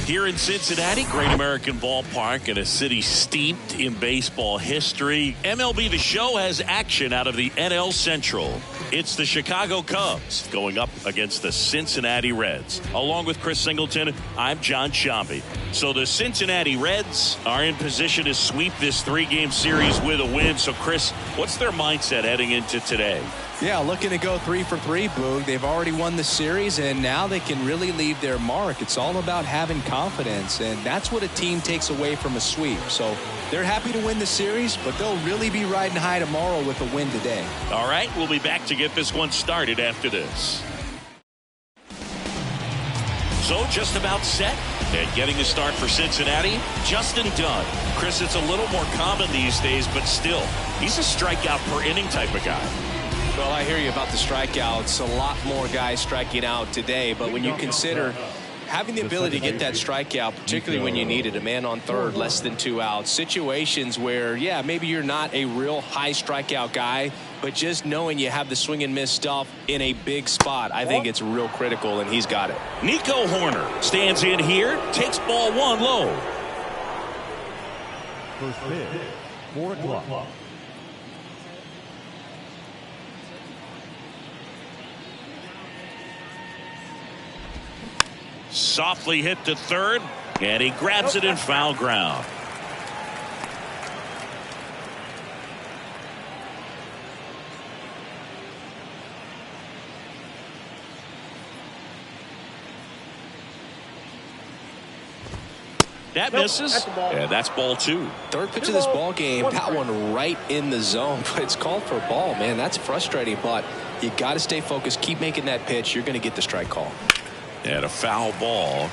Here in Cincinnati, great American ballpark and a city steeped in baseball history. MLB The Show has action out of the NL Central. It's the Chicago Cubs going up against the Cincinnati Reds. Along with Chris Singleton, I'm John Sciambi. So the Cincinnati Reds are in position to sweep this three-game series with a win. So, Chris, what's their mindset heading into today? Yeah, looking to go 3 for 3, Boog. They've already won the series, and now they can really leave their mark. It's all about having confidence, and that's what a team takes away from a sweep. So they're happy to win the series, but they'll really be riding high tomorrow with a win today. All right, we'll be back to get this one started after this. So just about set and getting the start for Cincinnati, Justin Dunn. Chris, it's a little more common these days, but still, he's a strikeout per inning type of guy. Well, I hear you about the strikeouts. A lot more guys striking out today, but when you consider having the ability to get that strikeout, particularly when you need it, a man on third, less than 2 outs, situations where, yeah, maybe you're not a real high strikeout guy, but just knowing you have the swing and miss stuff in a big spot, I think it's real critical, and he's got it. Nico Hoerner stands in here, takes ball 1 low. First pitch, 4 o'clock. Softly hit to third, and he grabs it in foul ground. That misses, and that's ball 2. Third pitch of this ball game, that one right in the zone, but it's called for a ball, man. That's frustrating, but you got to stay focused, keep making that pitch. You're going to get the strike call. And a foul ball.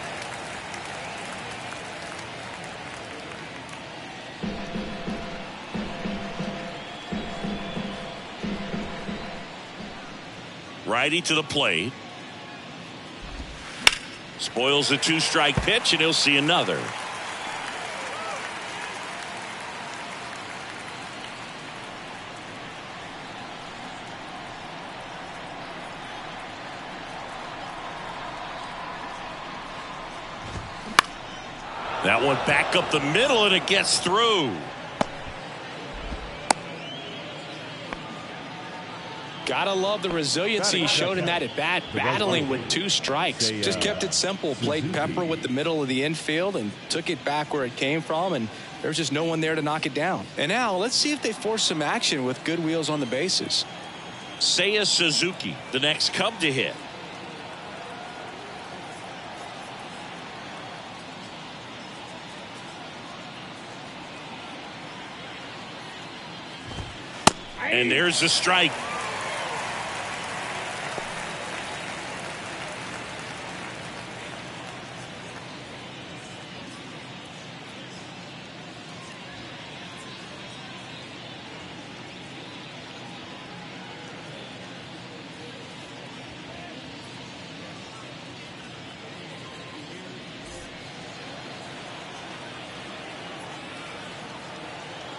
Righty to the plate. Spoils the 2-strike pitch, and he'll see another. That one back up the middle, and it gets through. Gotta love the resiliency he showed in that at bat, battling with 2 strikes. Just kept it simple, played pepper with the middle of the infield and took it back where it came from, and there's just no one there to knock it down. And now let's see if they force some action with good wheels on the bases. Seiya Suzuki, the next Cub to hit. And there's the strike.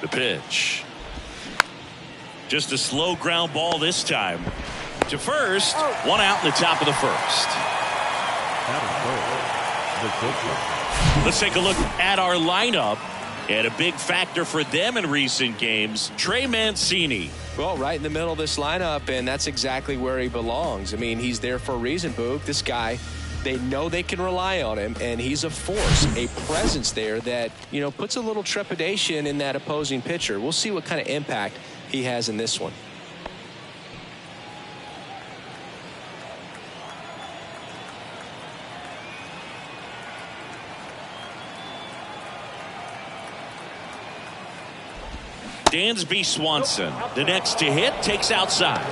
The pitch. Just a slow ground ball this time. To first, 1 out in the top of the first. Let's take a look at our lineup. And a big factor for them in recent games, Trey Mancini. Well, right in the middle of this lineup, and that's exactly where he belongs. I mean, he's there for a reason, Boog. This guy, they know they can rely on him, and he's a force, a presence there that, you know, puts a little trepidation in that opposing pitcher. We'll see what kind of impact he has in this one. Dansby Swanson, the next to hit, takes outside.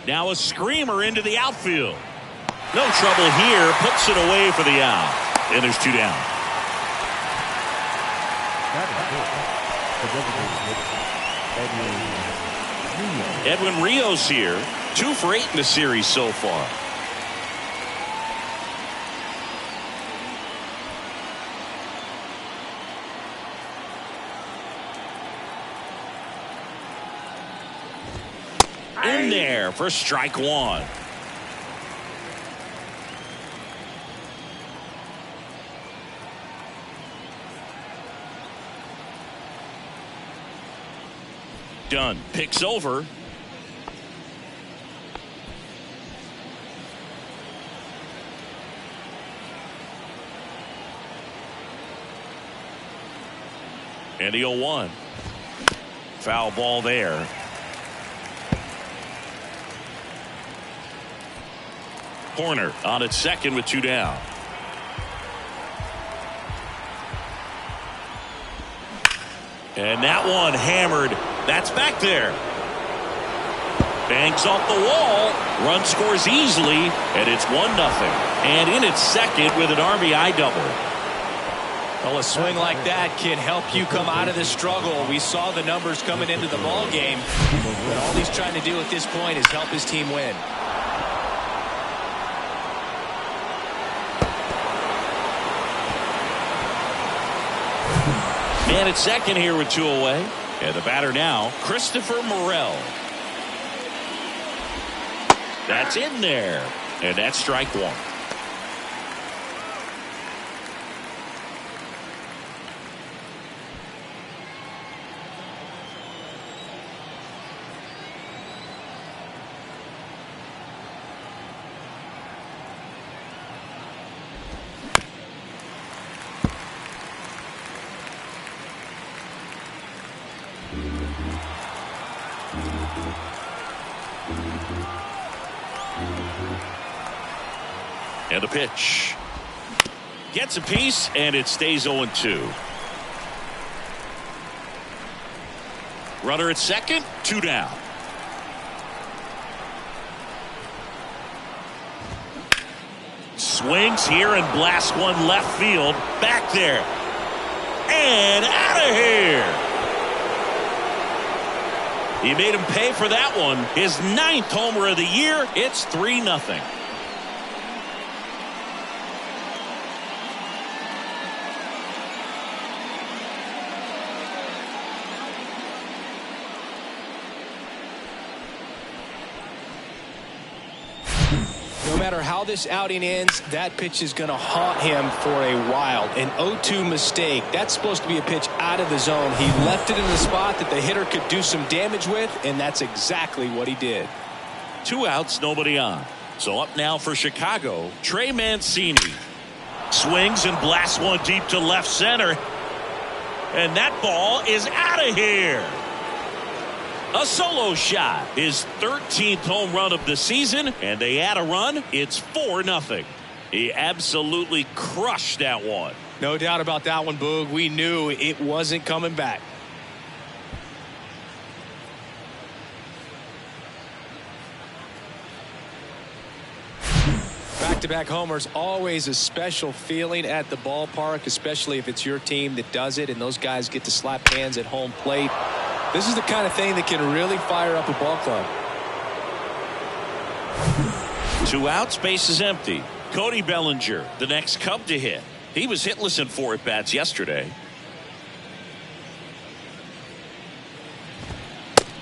Now a screamer into the outfield. No trouble here. Puts it away for the out. And there's 2 down. Edwin Rios here. 2 for 8 in the series so far. in there for strike one. Dunn picks over. And the 0-1. Foul ball there. Horner on at second with 2 down. And that one hammered. That's back there. Bangs off the wall. Run scores easily, and it's 1-0. And in its second with an RBI double. Well, a swing like that can help you come out of the struggle. We saw the numbers coming into the ball game, but all he's trying to do at this point is help his team win. Man at second here with 2 away. And the batter now, Christopher Morel. That's in there. And that's strike one. And the pitch. Gets a piece, and it stays 0-2. Runner at second, 2 down. Swings here and blasts one left field. Back there. And out of here. He made him pay for that one. His 9th homer of the year. It's 3-0. No matter how this outing ends, that pitch is going to haunt him for a while. An 0-2 mistake. That's supposed to be a pitch out of the zone. He left it in the spot that the hitter could do some damage with, and that's exactly what he did. 2 outs, nobody on. So up now for Chicago, Trey Mancini. Swings and blasts one deep to left center. And that ball is out of here. A solo shot, his 13th home run of the season, and they add a run. It's 4-0. He absolutely crushed that one. No doubt about that one, Boog. We knew it wasn't coming back. Back-to-back homers, always a special feeling at the ballpark, especially if it's your team that does it and those guys get to slap hands at home plate. This is the kind of thing that can really fire up a ball club. 2 outs, base is empty. Cody Bellinger, the next Cub to hit. He was hitless in 4 at-bats yesterday.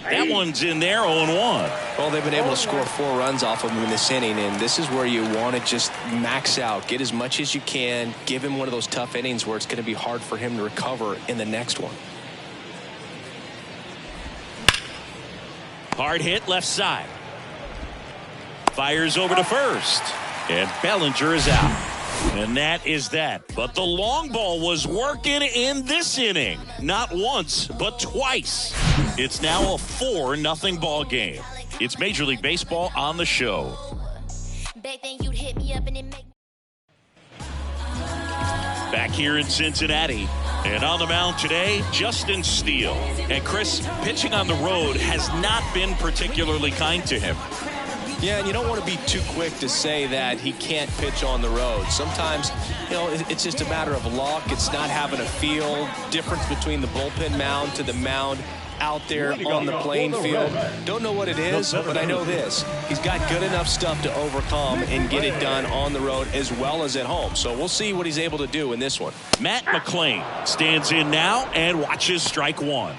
That one's in there, 0-1. Well, they've been able to score 4 runs off of him in this inning, and this is where you want to just max out. Get as much as you can. Give him one of those tough innings where it's going to be hard for him to recover in the next one. Hard hit left side. Fires over to first. And Bellinger is out. And that is that. But the long ball was working in this inning. Not once, but twice. It's now a 4-0 ball game. It's Major League Baseball on the show. Back here in Cincinnati. And on the mound today, Justin Steele. And Chris, pitching on the road has not been particularly kind to him. Yeah, and you don't want to be too quick to say that he can't pitch on the road. Sometimes, you know, it's just a matter of luck. It's not having a feel. Difference between the bullpen mound to the mound out there on the playing field. Don't know what it is, but I know this. He's got good enough stuff to overcome and get it done on the road as well as at home. So we'll see what he's able to do in this one. Matt McClain stands in now and watches strike one.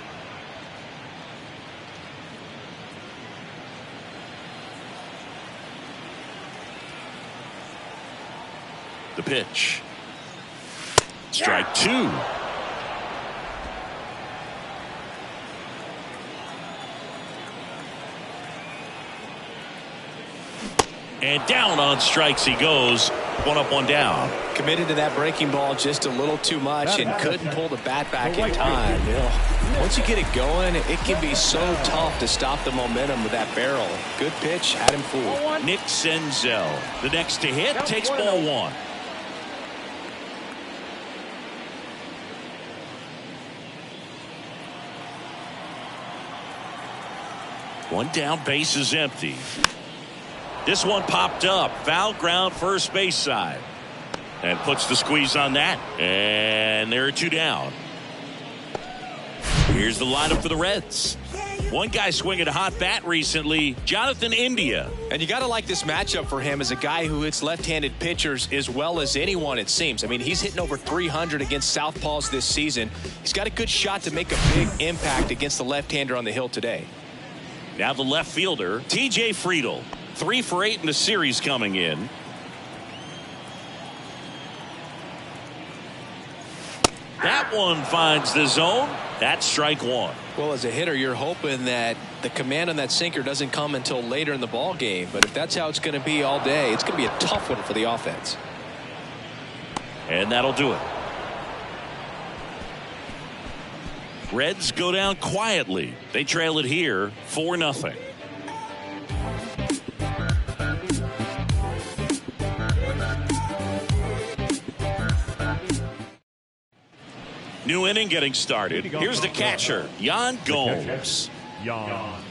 The pitch. Strike two. And down on strikes he goes. One up, one down. Committed to that breaking ball just a little too much and couldn't pull the bat back in time. Once you get it going, it can be so tough to stop the momentum with that barrel. Good pitch, had him fooled. Nick Senzel, the next to hit, takes ball one. One down, base is empty. This one popped up. Foul ground, first base side. And puts the squeeze on that. And there are two down. Here's the lineup for the Reds. One guy swinging a hot bat recently, Jonathan India. And you got to like this matchup for him as a guy who hits left-handed pitchers as well as anyone, it seems. I mean, he's hitting over 300 against southpaws this season. He's got a good shot to make a big impact against the left-hander on the hill today. Now the left fielder, TJ Friedl. 3 for 8 in the series coming in. That one finds the zone. That's strike one. Well, as a hitter, you're hoping that the command on that sinker doesn't come until later in the ball game. But if that's how it's going to be all day, it's going to be a tough one for the offense. And that'll do it. Reds go down quietly. They trail it here 4-0. New inning getting started. Here's the catcher, Yan Gomes. Yan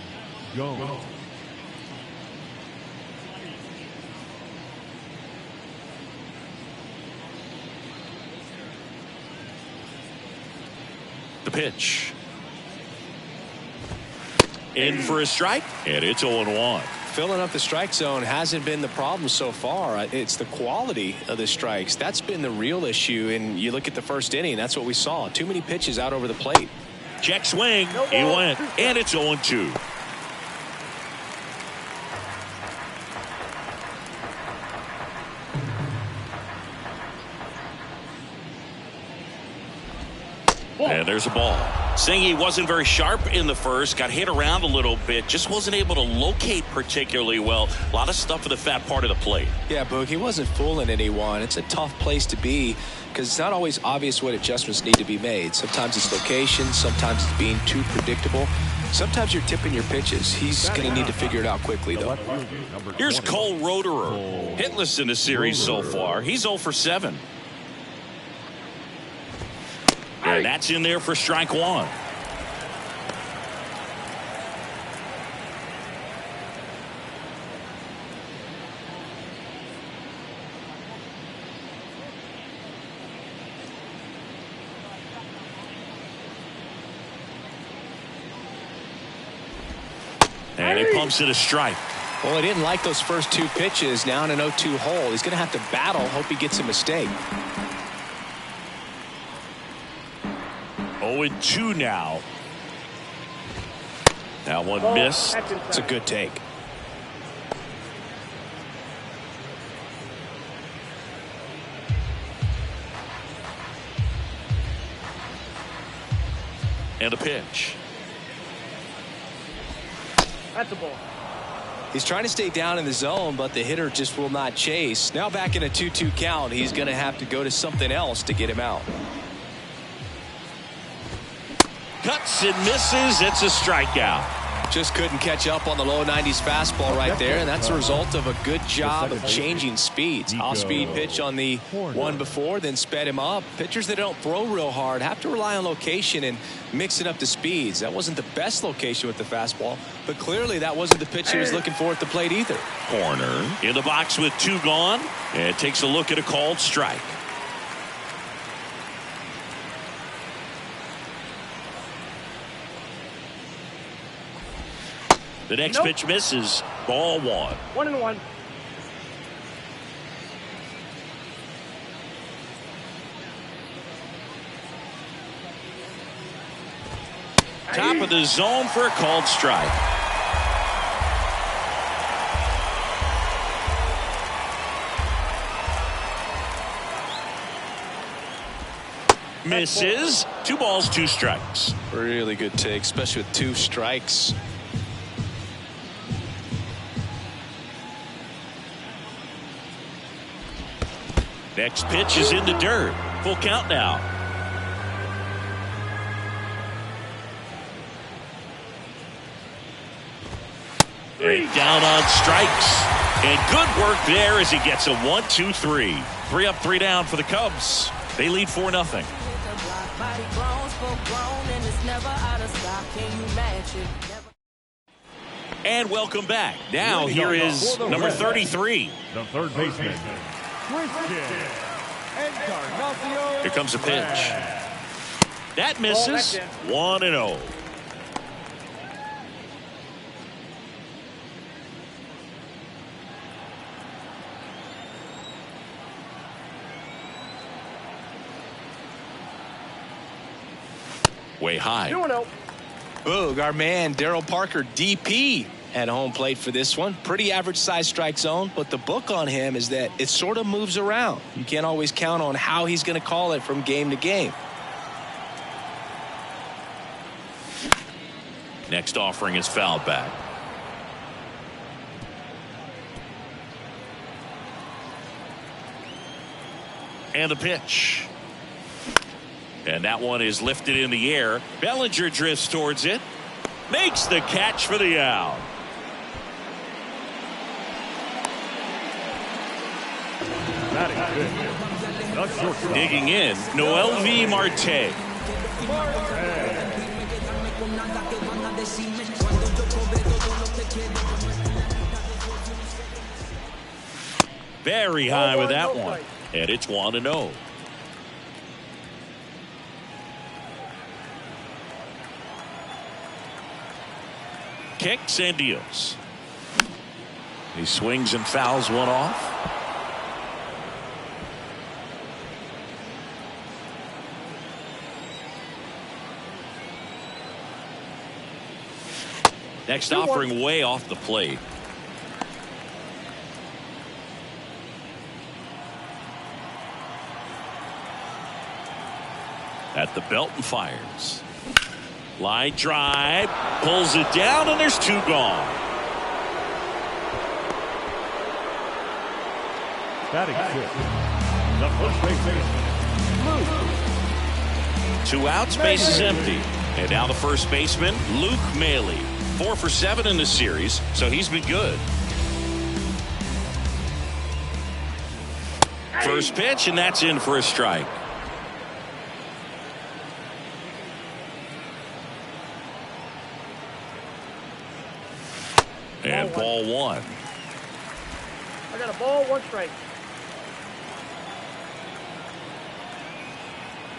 Gomes. The pitch. In for a strike, and it's 0-1. Filling up the strike zone hasn't been the problem so far. It's the quality of the strikes. That's been the real issue. And you look at the first inning, that's what we saw. Too many pitches out over the plate. Check swing. He went, and it's 0-2. And there's a ball. Singy wasn't very sharp in the first, got hit around a little bit, just wasn't able to locate particularly well. A lot of stuff for the fat part of the plate. Yeah, Boog, he wasn't fooling anyone. It's a tough place to be because it's not always obvious what adjustments need to be made. Sometimes it's location, sometimes it's being too predictable. Sometimes you're tipping your pitches. He's going to need to figure it out quickly, though. Here's Cole Roederer. Hitless in the series so far. He's 0 for 7. And that's in there for strike one. And he pumps it a strike. Well, he didn't like those first 2 pitches. Now in an 0-2 hole. He's going to have to battle. Hope he gets a mistake. 0-2 now. That one missed. It's a good take. And a pitch. That's a ball. He's trying to stay down in the zone, but the hitter just will not chase. Now back in a 2-2 count, he's going to have to go to something else to get him out. Cuts and misses. It's a strikeout. Just couldn't catch up on the low 90s fastball right there, and that's a result of a good job of changing speeds. Off-speed pitch on the one before, then sped him up. Pitchers that don't throw real hard have to rely on location and mix it up to speeds. That wasn't the best location with the fastball, but clearly that wasn't the pitch he was looking for at the plate either. Corner in the box with 2 gone, and takes a look at a called strike. The next pitch misses. Ball 1. 1-1. Top of the zone for a called strike. Misses. 2 balls, 2 strikes. Really good take, especially with 2 strikes. Next pitch is in the dirt. Full count now. And down on strikes. And good work there as he gets a 1-2-3. 3 up, 3 down for the Cubs. They lead 4-0. And welcome back. Now here is number 33. The third baseman. Here comes a pitch. That misses. 1-0. Way high. Boog, our man Daryl Parker, DP, at home plate for this one. Pretty average size strike zone, but the book on him is that it sort of moves around. You can't always count on how he's going to call it from game to game. Next offering is fouled back. And the pitch. And that one is lifted in the air. Bellinger drifts towards it. Makes the catch for the out. Digging in, Noelvi Marte. Very high with that one. And it's 1-0. Kicks and deals. He swings and fouls one off. Next offering way off the plate. At the belt and fires. Line drive, pulls it down, and there's 2 gone. Batting 6th, the first baseman, Luke. 2 outs, base is empty. And now the first baseman, Luke Maley. 4 for 7 in the series, so he's been good. First pitch, and that's in for a strike. And ball 1. I got a ball, 1 strike.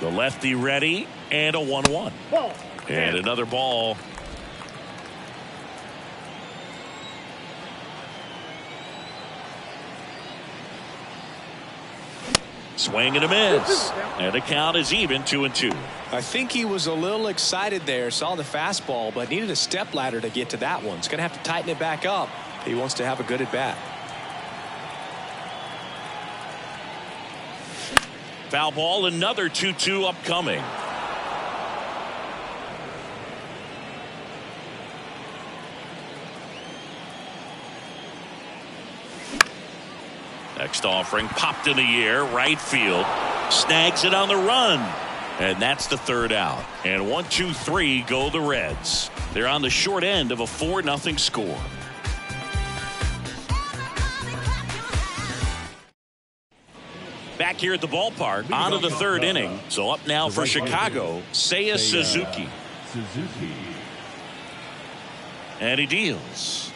The lefty ready, and a 1-1. Ball. And another ball. Swing and a miss. And the count is even, 2-2. I think he was a little excited there, saw the fastball, but needed a step ladder to get to that one. He's going to have to tighten it back up if he wants to have a good at bat. Foul ball, another 2-2 upcoming. Next offering popped in the air, right field, snags it on the run, and that's the 3rd out. And 1-2-3 go the Reds. They're on the short end of a 4-0 score. Back here at the ballpark, on to the 3rd inning. So up now for Chicago, Seiya Suzuki. And he deals.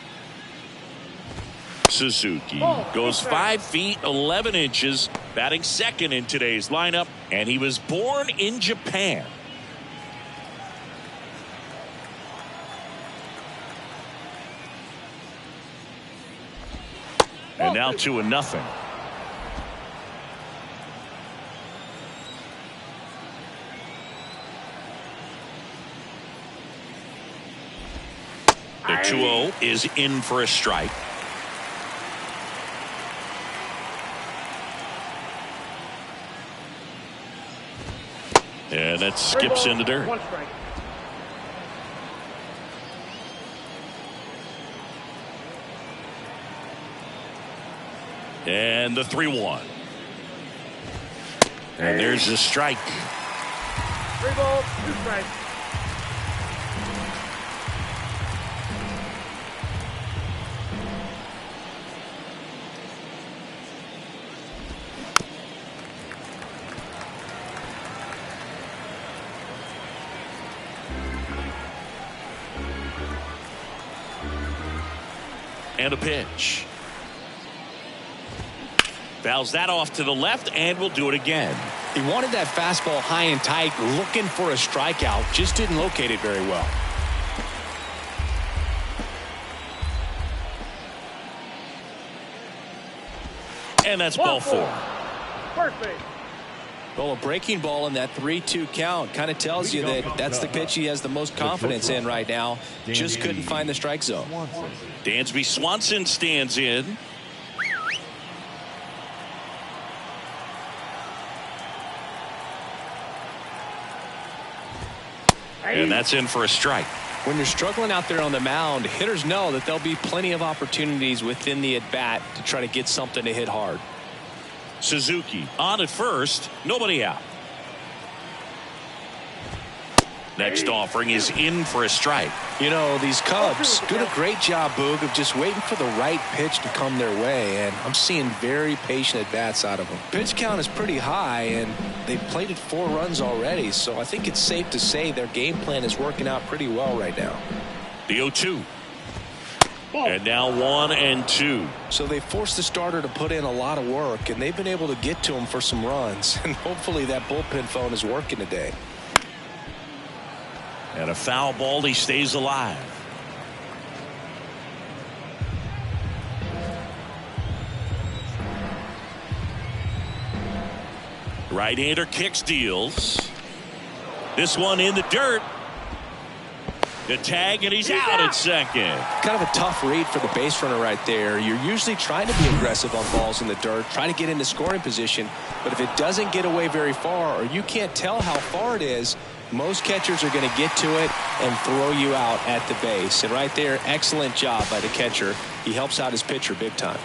Suzuki goes 5 feet 11 inches, batting 2nd in today's lineup, and he was born in Japan. And now 2-0. The 2-0 is in for a strike. And that skips into dirt. 1 strike. And the 3-1. And there's the strike. 3 balls, 2 strikes. And a pitch. Fouls that off to the left and will do it again. He wanted that fastball high and tight, looking for a strikeout, just didn't locate it very well. And that's ball 4. First base. Well, a breaking ball in that 3-2 count kind of tells you that that's the pitch he has the most confidence in right now. Just couldn't find the strike zone. Dansby Swanson stands in. And that's in for a strike. When you're struggling out there on the mound, hitters know that there'll be plenty of opportunities within the at-bat to try to get something to hit hard. Suzuki on at first, nobody out. Next offering is in for a strike. You know, these Cubs do a great job, Boog, of just waiting for the right pitch to come their way, and I'm seeing very patient at-bats out of them. Pitch count is pretty high, and they've plated 4 runs already, so I think it's safe to say their game plan is working out pretty well right now. The 0-2. And now 1-2. So they forced the starter to put in a lot of work, and they've been able to get to him for some runs, and hopefully that bullpen phone is working today. And a foul ball, he stays alive. Right-hander kicks, deals. This one in the dirt. The tag, and he's out at second. Kind of a tough read for the base runner right there. You're usually trying to be aggressive on balls in the dirt, trying to get into scoring position. But if it doesn't get away very far, or you can't tell how far it is, most catchers are going to get to it and throw you out at the base. And right there, excellent job by the catcher. He helps out his pitcher big time.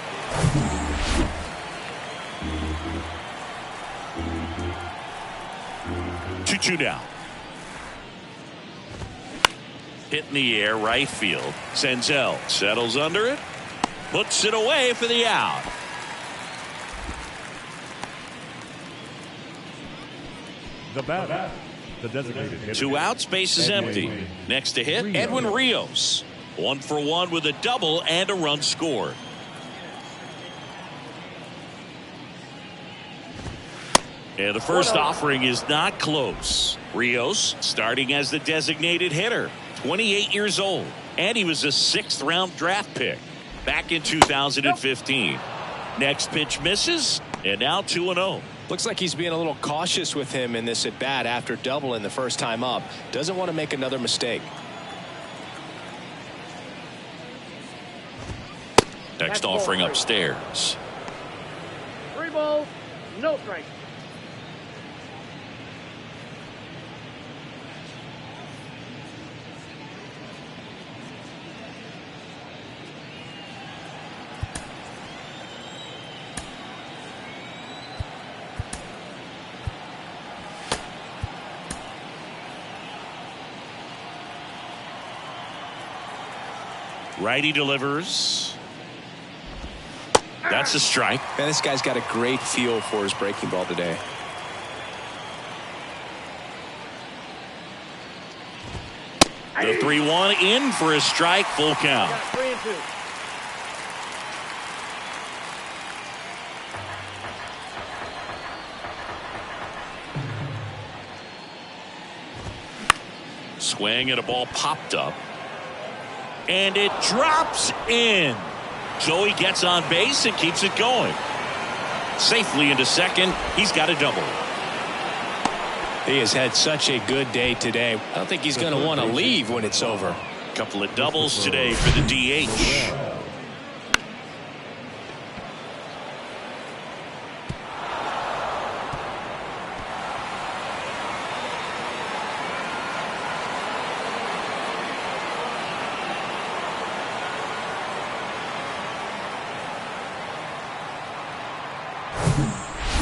2-2 now. Hit in the air, right field. Senzel settles under it, puts it away for the out. The batter, the designated hitter. 2 outs, base is empty. Next to hit, Edwin Rios. 1 for 1 with a double and a run scored. And the first offering is not close. Rios starting as the designated hitter, 28 years old, and he was a 6th round draft pick back in 2015. Next pitch misses, and now 2-0. Looks like he's being a little cautious with him in this at bat after doubling the first time up. Doesn't want to make another mistake. Next offering upstairs. 3 balls, no strikes. Righty delivers. That's a strike. Man, this guy's got a great feel for his breaking ball today. The 3-1 in for a strike, full count. Got 3-2. Swing and a ball popped up. And it drops in. So he gets on base and keeps it going. Safely into second. He's got a double. He has had such a good day today. I don't think he's going to want to leave when it's over. A couple of doubles today for the DH.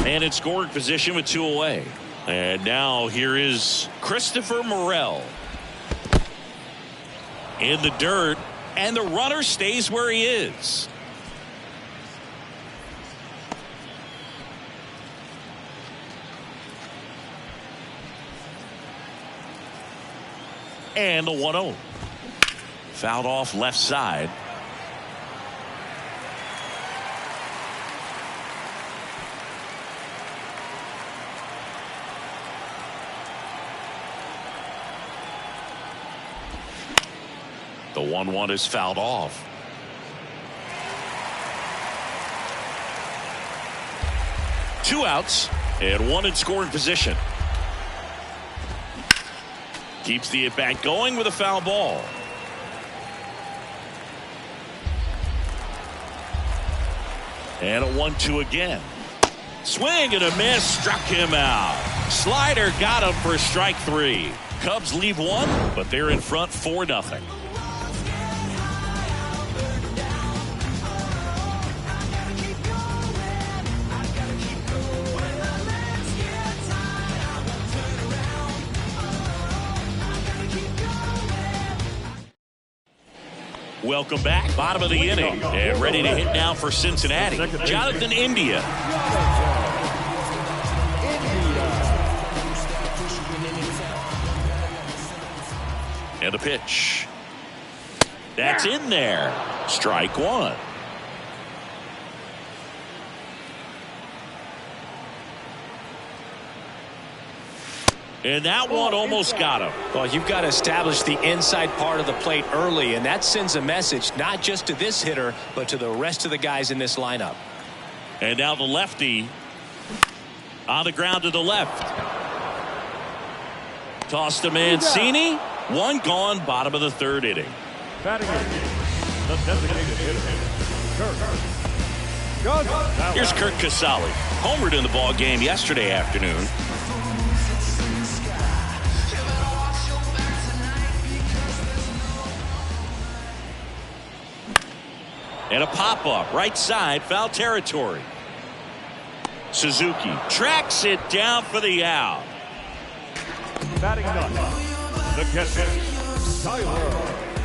And in scoring position with 2 away. And now here is Christopher Morel. In the dirt, and the runner stays where he is. And the 1-0. Fouled off left side. The 1-1 is fouled off. Two outs and one in scoring position. Keeps the at-bat going with a foul ball. And a 1-2 again. Swing and a miss, struck him out. Slider got him for strike 3. Cubs leave 1, but they're in front 4-0. Welcome back. Bottom of the inning. And ready to hit now for Cincinnati. Jonathan India. And a pitch. That's in there. Strike 1. And that one almost got him. Well, you've got to establish the inside part of the plate early, and that sends a message not just to this hitter, but to the rest of the guys in this lineup. And now the lefty on the ground to the left. Toss to Mancini. One gone, bottom of the 3rd inning. Batting in, the designated hitter, Kurt. Here's Kurt Casale. Homered in the ball game yesterday afternoon. And a pop-up, right side, foul territory. Suzuki tracks it down for the out. Batting ninth, the catcher,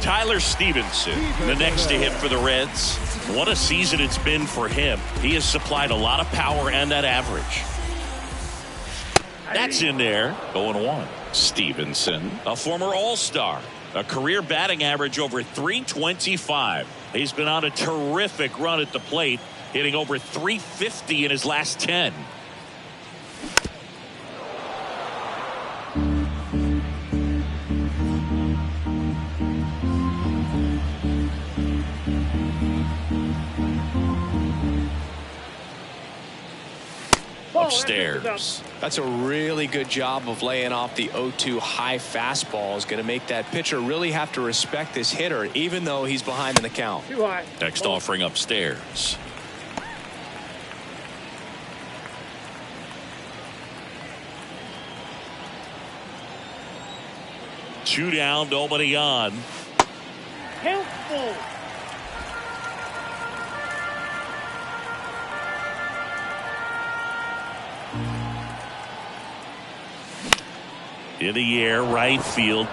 Tyler Stevenson, the next to hit for the Reds. What a season it's been for him. He has supplied a lot of power and that average. That's in there. 0-1. Stevenson, a former All-Star. A career batting average over .325. He's been on a terrific run at the plate, hitting over .350 in his last 10. Upstairs. That's a really good job of laying off the 0-2 high fastball. Is going to make that pitcher really have to respect this hitter, even though he's behind in the count. Too high. Next offering upstairs. Two down, nobody on. Helpful. In the air, right field.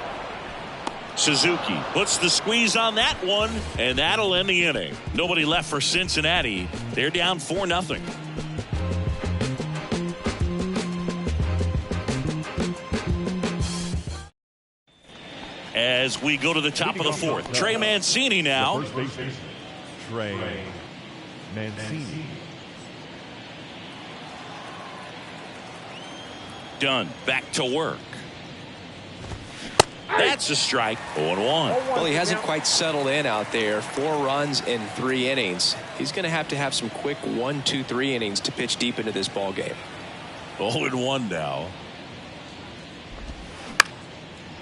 Suzuki puts the squeeze on that one, and that'll end the inning. Nobody left for Cincinnati. They're down 4-0. As we go to the top of the 4th, Trey Mancini now. First baseman, Trey Mancini. Done. Back to work. That's a strike. 0-1. Well, he hasn't quite settled in out there. 4 runs in 3 innings. He's going to have some quick 1, 2, 3 innings to pitch deep into this ball game. 0-1 now.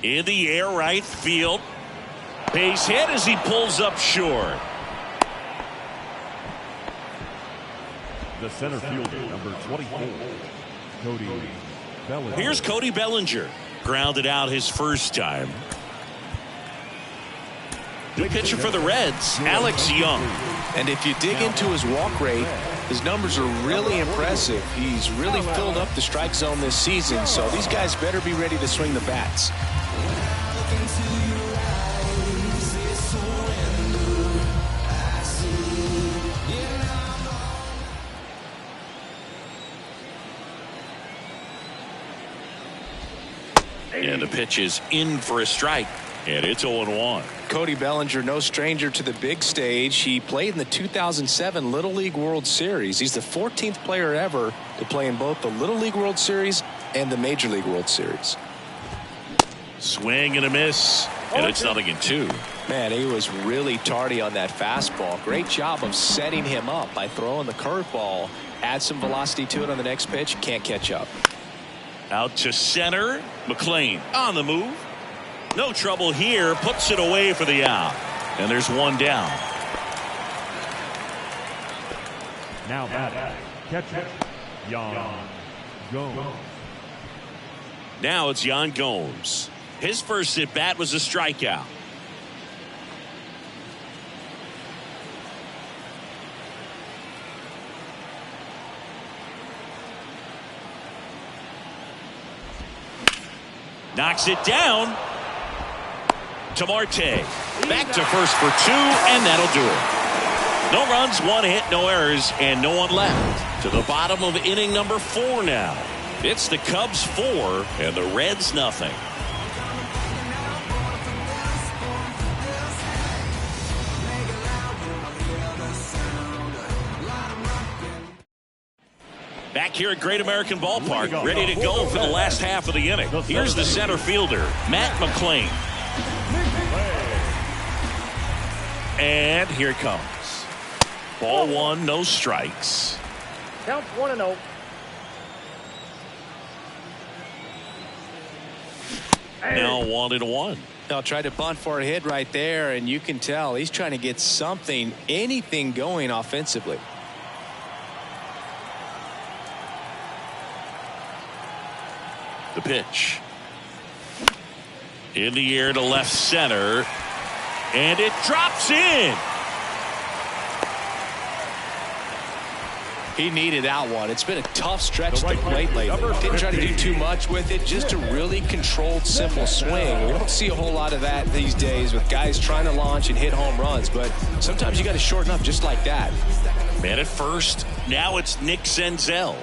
In the air, right field. Base hit as he pulls up short. The center fielder, number 24, Cody Bellinger. Here's Cody Bellinger. Grounded out his first time. The pitcher for the Reds, Alex Young. And if you dig into his walk rate, his numbers are really impressive. He's really filled up the strike zone this season, so these guys better be ready to swing the bats. And the pitch is in for a strike. And it's 0-1. Cody Bellinger, no stranger to the big stage. He played in the 2007 Little League World Series. He's the 14th player ever to play in both the Little League World Series and the Major League World Series. Swing and a miss. And it's 0-2. Man, he was really tardy on that fastball. Great job of setting him up by throwing the curveball. Add some velocity to it on the next pitch. Can't catch up. Out to center. McLean on the move. No trouble here. Puts it away for the out. And there's one down. Now batting, catcher, Yan Gomes. Now it's Yan Gomes. His first at bat was a strikeout. Knocks it down to Marte. Back to first for 2, and that'll do it. No runs, 1 hit, no errors, and no one left. To the bottom of inning number 4 now. It's the Cubs 4 and the Reds nothing. Back here at Great American Ballpark, ready to go for the last half of the inning. Here's the center fielder, Matt McLean. And here it comes. Ball 1, no strikes. Counts 1-0. Now 1-1. They'll try to bunt for a hit right there, and you can tell he's trying to get something, anything going offensively. The pitch. In the air to left center. And it drops in. He needed that one. It's been a tough stretch to the plate lately. Didn't try to do too much with it. Just a really controlled, simple swing. We don't see a whole lot of that these days with guys trying to launch and hit home runs. But sometimes you got to shorten up just like that. Man at first. Now it's Nick Senzel.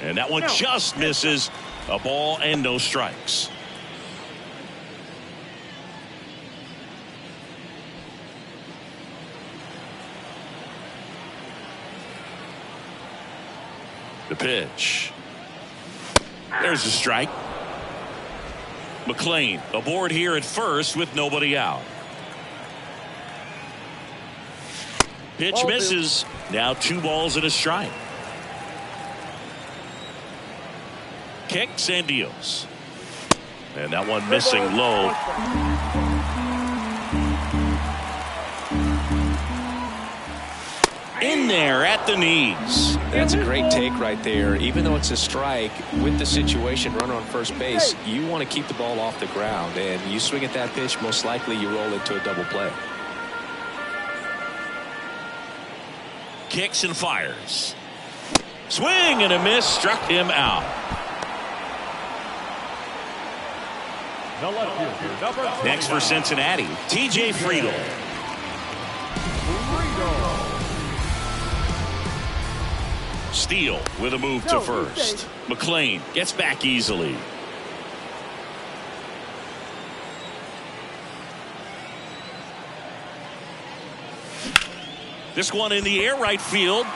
And that one just misses. A ball and no strikes. The pitch. There's a strike. McLean aboard here at first with nobody out. Pitch misses. Now 2 balls and a strike. Kicks and deals. And that one missing low. In there at the knees. That's a great take right there. Even though it's a strike, with the situation, runner on first base, you want to keep the ball off the ground. And you swing at that pitch, most likely you roll into a double play. Kicks and fires. Swing and a miss. Struck him out. Next for Cincinnati, T.J. Friedl. Steele with a move to first. McLean gets back easily. This one in the air right field.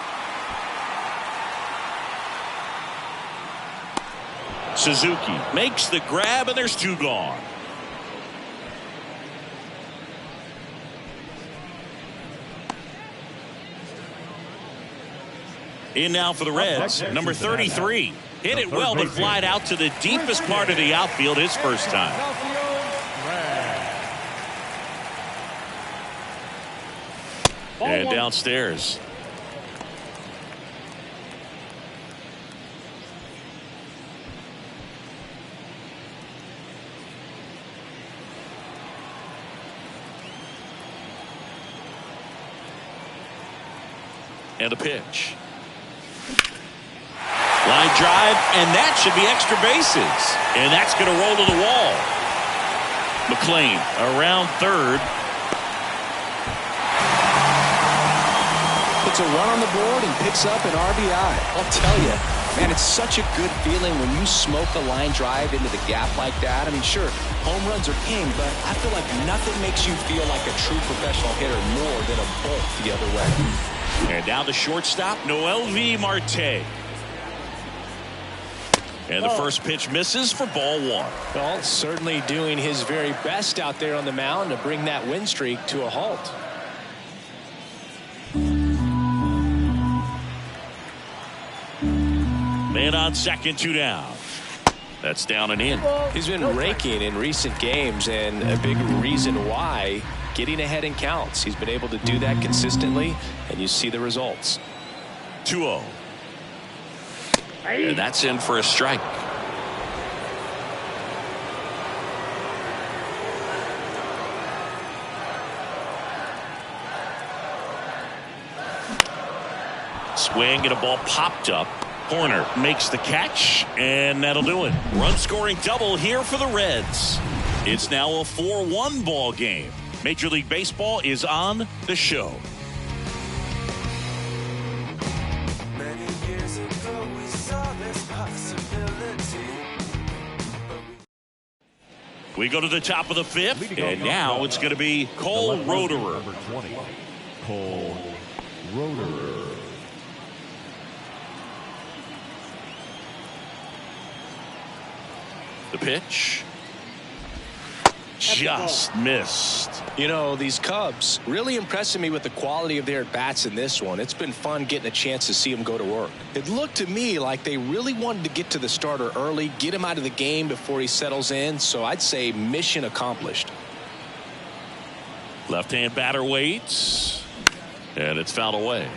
Suzuki makes the grab, and there's 2 gone. In now for the Reds, number 33. Hit it well, but flied out to the deepest part of the outfield his first time. And downstairs. And a pitch. Line drive, and that should be extra bases. And that's going to roll to the wall. McLean around third. Puts a run on the board and picks up an RBI. I'll tell you, man, it's such a good feeling when you smoke a line drive into the gap like that. I mean, sure, home runs are king, but I feel like nothing makes you feel like a true professional hitter more than a bolt the other way. And now the shortstop, Noelvi Marte. And the first pitch misses for ball one. Well, certainly doing his very best out there on the mound to bring that win streak to a halt. Man on second, 2 down. That's down and in. He's been raking in recent games, and a big reason why, getting ahead in counts. He's been able to do that consistently, and you see the results. 2-0. And that's in for a strike. Swing and a ball popped up. Horner makes the catch, and that'll do it. Run scoring double here for the Reds. It's now a 4-1 ball game. Major League Baseball is on the show. We go to the top of the fifth, and now it's going to be Cole Roederer. Number 20, Cole Roederer. The pitch. Just missed. You know, these Cubs really impressing me with the quality of their at-bats in this one. It's been fun getting a chance to see them go to work. It looked to me like they really wanted to get to the starter early, get him out of the game before he settles in. So I'd say mission accomplished. Left-hand batter waits, and it's fouled away.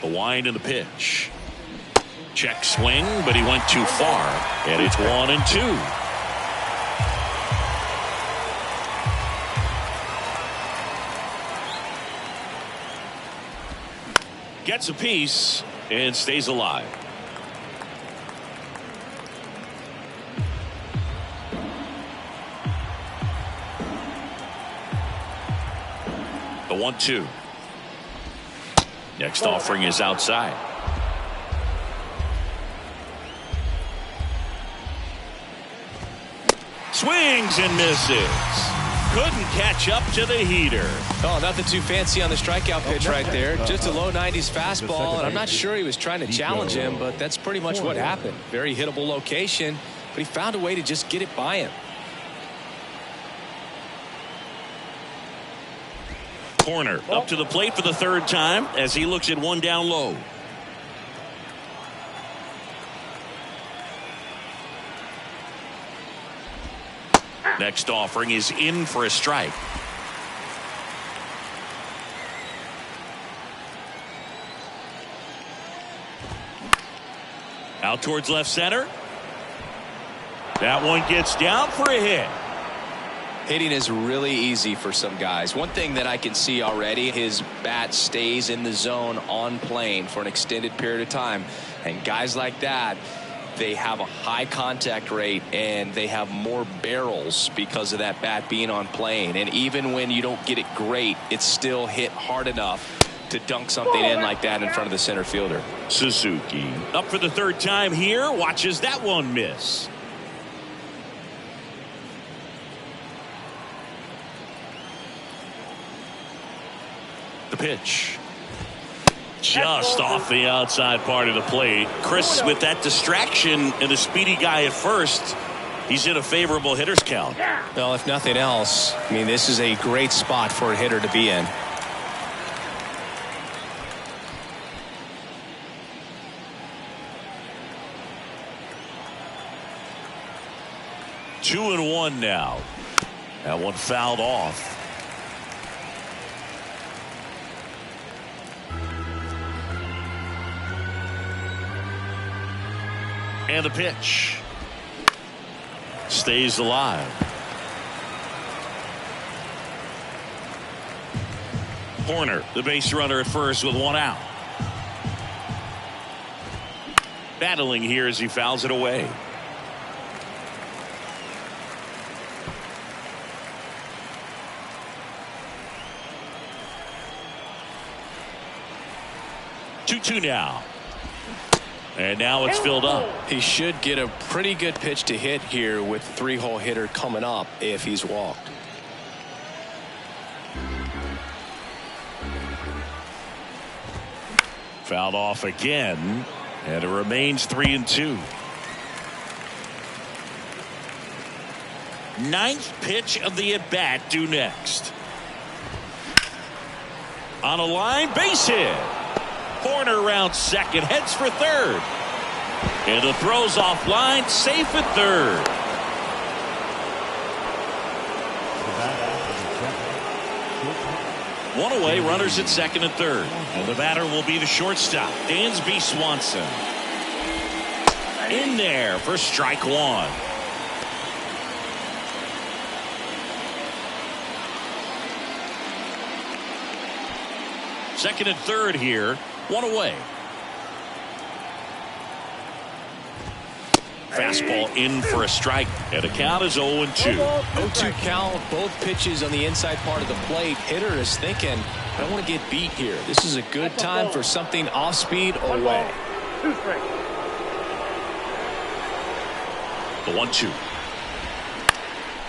The wind and the pitch. Check swing, but he went too far. And it's 1-2. Gets a piece and stays alive. The 1-2. Next offering is outside. Swings and misses. Couldn't catch up to the heater. Oh, nothing too fancy on the strikeout pitch right there. Just a low 90s fastball, and I'm not sure he was trying to challenge him, but that's pretty much what happened. Very hittable location, but he found a way to just get it by him. Horner up to the plate for the third time as he looks at one down low. Next offering is in for a strike. Out towards left center. That one gets down for a hit. Hitting is really easy for some guys. One thing that I can see already, his bat stays in the zone on plane for an extended period of time. And guys like that, they have a high contact rate and they have more barrels because of that bat being on plane. And even when you don't get it great, it's still hit hard enough to dunk something in like that in front of the center fielder. Suzuki up for the third time here, watches that one miss. The pitch. Just off the outside part of the plate. Chris, with that distraction and the speedy guy at first, he's in a favorable hitter's count. Well, if nothing else, I mean, this is a great spot for a hitter to be in. Two and one now. That one fouled off. And the pitch. stays alive. Horner, the base runner at first with one out. Battling here as he fouls it away. Two now. And now it's filled up. He should get a pretty good pitch to hit here with the 3-hole hitter coming up if he's walked. Fouled off again, and it remains 3-2. Ninth pitch of the at-bat due next. On a line, base hit. Horner around second, heads for third. And the throw's offline, safe at third. One away, runners at second and third. And the batter will be the shortstop, Dansby Swanson. In there for strike one. Second and third here, one away. Fastball in for a strike, and the count is 0-2. 0-2 count, both pitches on the inside part of the plate. Hitter is thinking, I don't want to get beat here. This is a good time for something off speed or away. 2 strikes. The 1-2.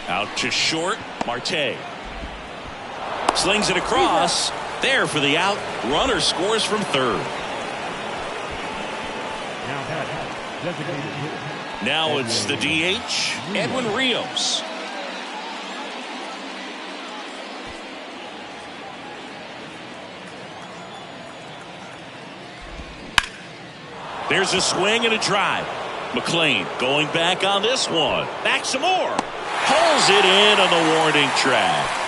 Out to short, Marte. Slings it across. There for the out. Runner scores from third. Now it's the DH, Edwin Rios. There's a swing and a drive. McLean going back on this one. Back some more. Pulls it in on the warning track.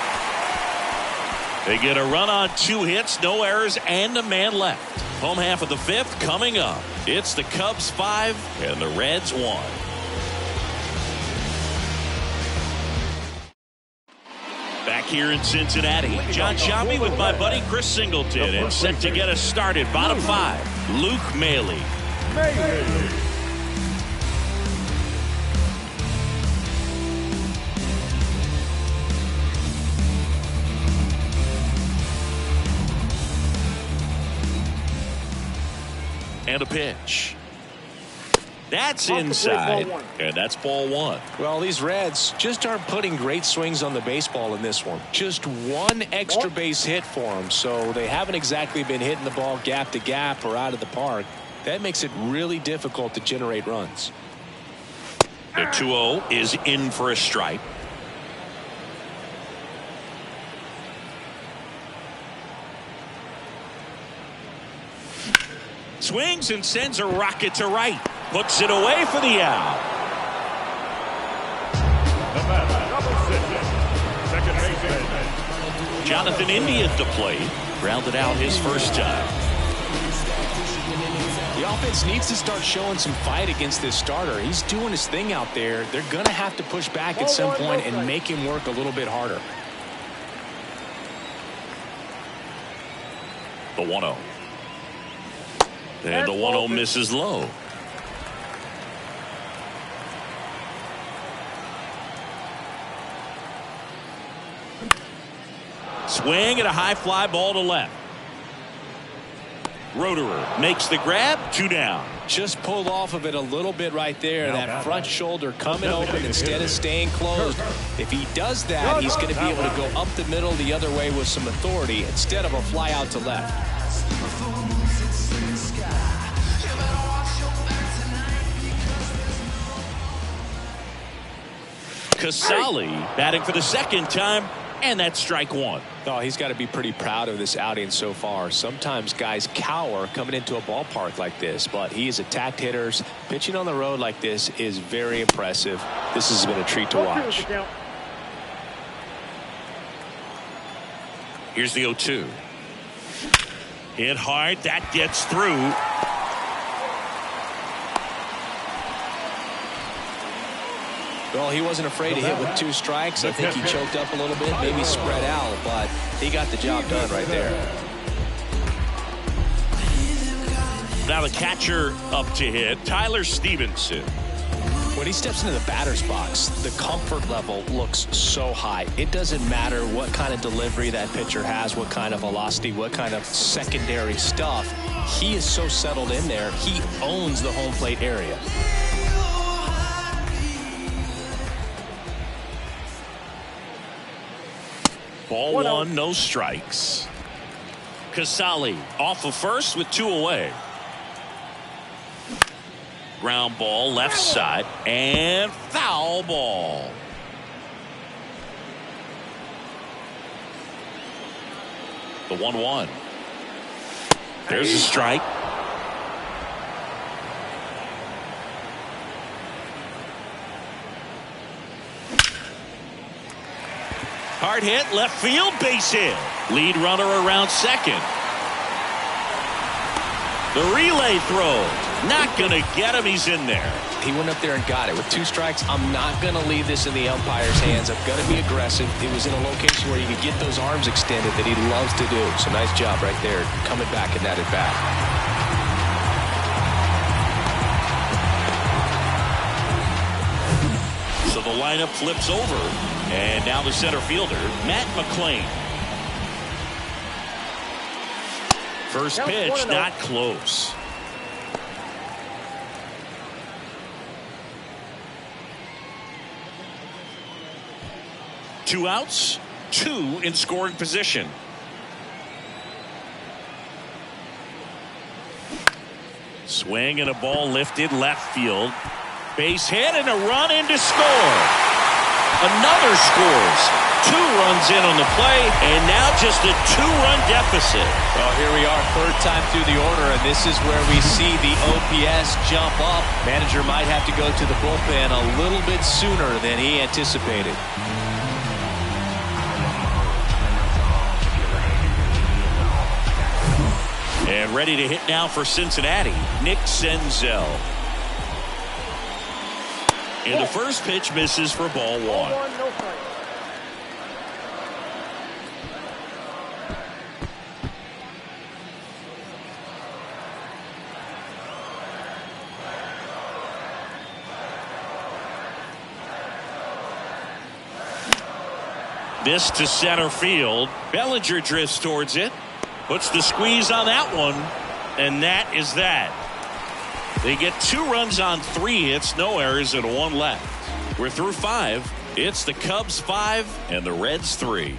They get a run on 2 hits, no errors, and a man left. Home half of the 5th coming up. It's the Cubs 5 and the Reds 1. Back here in Cincinnati, John Sciambi with my buddy Chris Singleton, and set to get us started. Bottom 5, Luke Maile. And a pitch. That's inside, and that's ball 1. Well, these Reds just aren't putting great swings on the baseball in this one. Just one extra base hit for them, so they haven't exactly been hitting the ball gap to gap or out of the park. That makes it really difficult to generate runs. The 2-0 is in for a strike. Swings and sends a rocket to right. Puts it away for the out. Jonathan India at the plate. Grounded out his first time. The offense needs to start showing some fight against this starter. He's doing his thing out there. They're going to have to push back at some point and make him work a little bit harder. The 1-0. And the 1-0 misses low. Swing and a high fly ball to left. Roederer makes the grab. 2 down. Just pulled off of it a little bit right there. That front shoulder coming open instead of staying closed. If he does that, he's going to be able to go up the middle the other way with some authority instead of a fly out to left. Casali batting for the second time, and that's strike 1. Oh, he's got to be pretty proud of this outing so far. Sometimes guys cower coming into a ballpark like this, but he has attacked hitters. Pitching on the road like this is very impressive. This has been a treat to watch. Here's the 0-2. Hit hard. That gets through. Well, he wasn't afraid to hit with 2 strikes. I think he choked up a little bit, maybe spread out, but he got the job done right there. Now the catcher up to hit, Tyler Stevenson. When he steps into the batter's box, the comfort level looks so high. It doesn't matter what kind of delivery that pitcher has, what kind of velocity, what kind of secondary stuff. He is so settled in there. He owns the home plate area. Ball 1, no strikes. Casali off of first with 2 away. Ground ball left side and foul ball. The 1-1. There's a strike. Hard hit, left field, base hit. Lead runner around second. The relay throw. Not going to get him. He's in there. He went up there and got it. With 2 strikes, I'm not going to leave this in the umpire's hands. I'm going to be aggressive. It was in a location where you could get those arms extended that he loves to do. So nice job right there, coming back in that at bat. So the lineup flips over. And now the center fielder, Matt McClain. First pitch, not close. Two outs, 2 in scoring position. Swing and a ball lifted left field. Base hit and a run in to score. Another scores. 2 runs in on the play, and now just a 2-run deficit. Well, here we are, 3rd time through the order, and this is where we see the OPS jump up. Manager might have to go to the bullpen a little bit sooner than he anticipated. And ready to hit now for Cincinnati, Nick Senzel. And the first pitch misses for ball 1. No strike. This to center field. Bellinger drifts towards it. Puts the squeeze on that one. And that is that. They get 2 runs on 3 hits, no errors, and 1 left. We're through 5. It's the Cubs 5 and the Reds 3.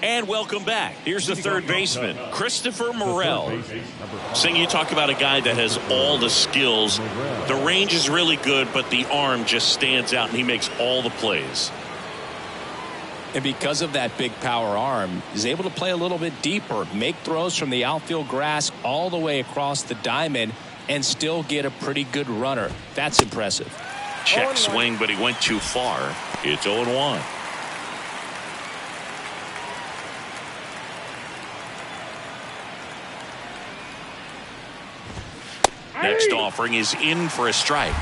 And welcome back. Here's the third baseman, Christopher Morel. Sing, you talk about a guy that has all the skills. The range is really good, but the arm just stands out, and he makes all the plays. And because of that big power arm, he's able to play a little bit deeper, make throws from the outfield grass all the way across the diamond, and still get a pretty good runner. That's impressive. Check swing, but he went too far. It's 0-1. Next offering is in for a strike.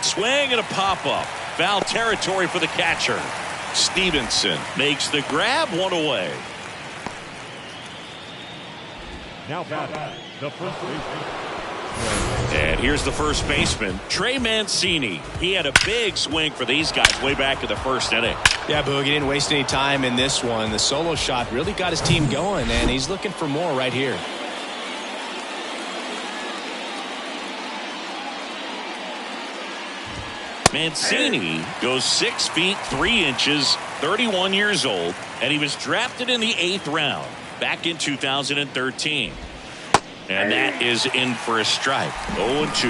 Swing and a pop-up. Foul territory for the catcher. Stevenson makes the grab, 1 away. Now batting, the first baseman. And here's the first baseman, Trey Mancini. He had a big swing for these guys way back in the first inning. Yeah, Boog, he didn't waste any time in this one. The solo shot really got his team going, and he's looking for more right here. Mancini goes 6 feet 3 inches, 31 years old, and he was drafted in the 8th round back in 2013. And that is in for a strike. 0-2.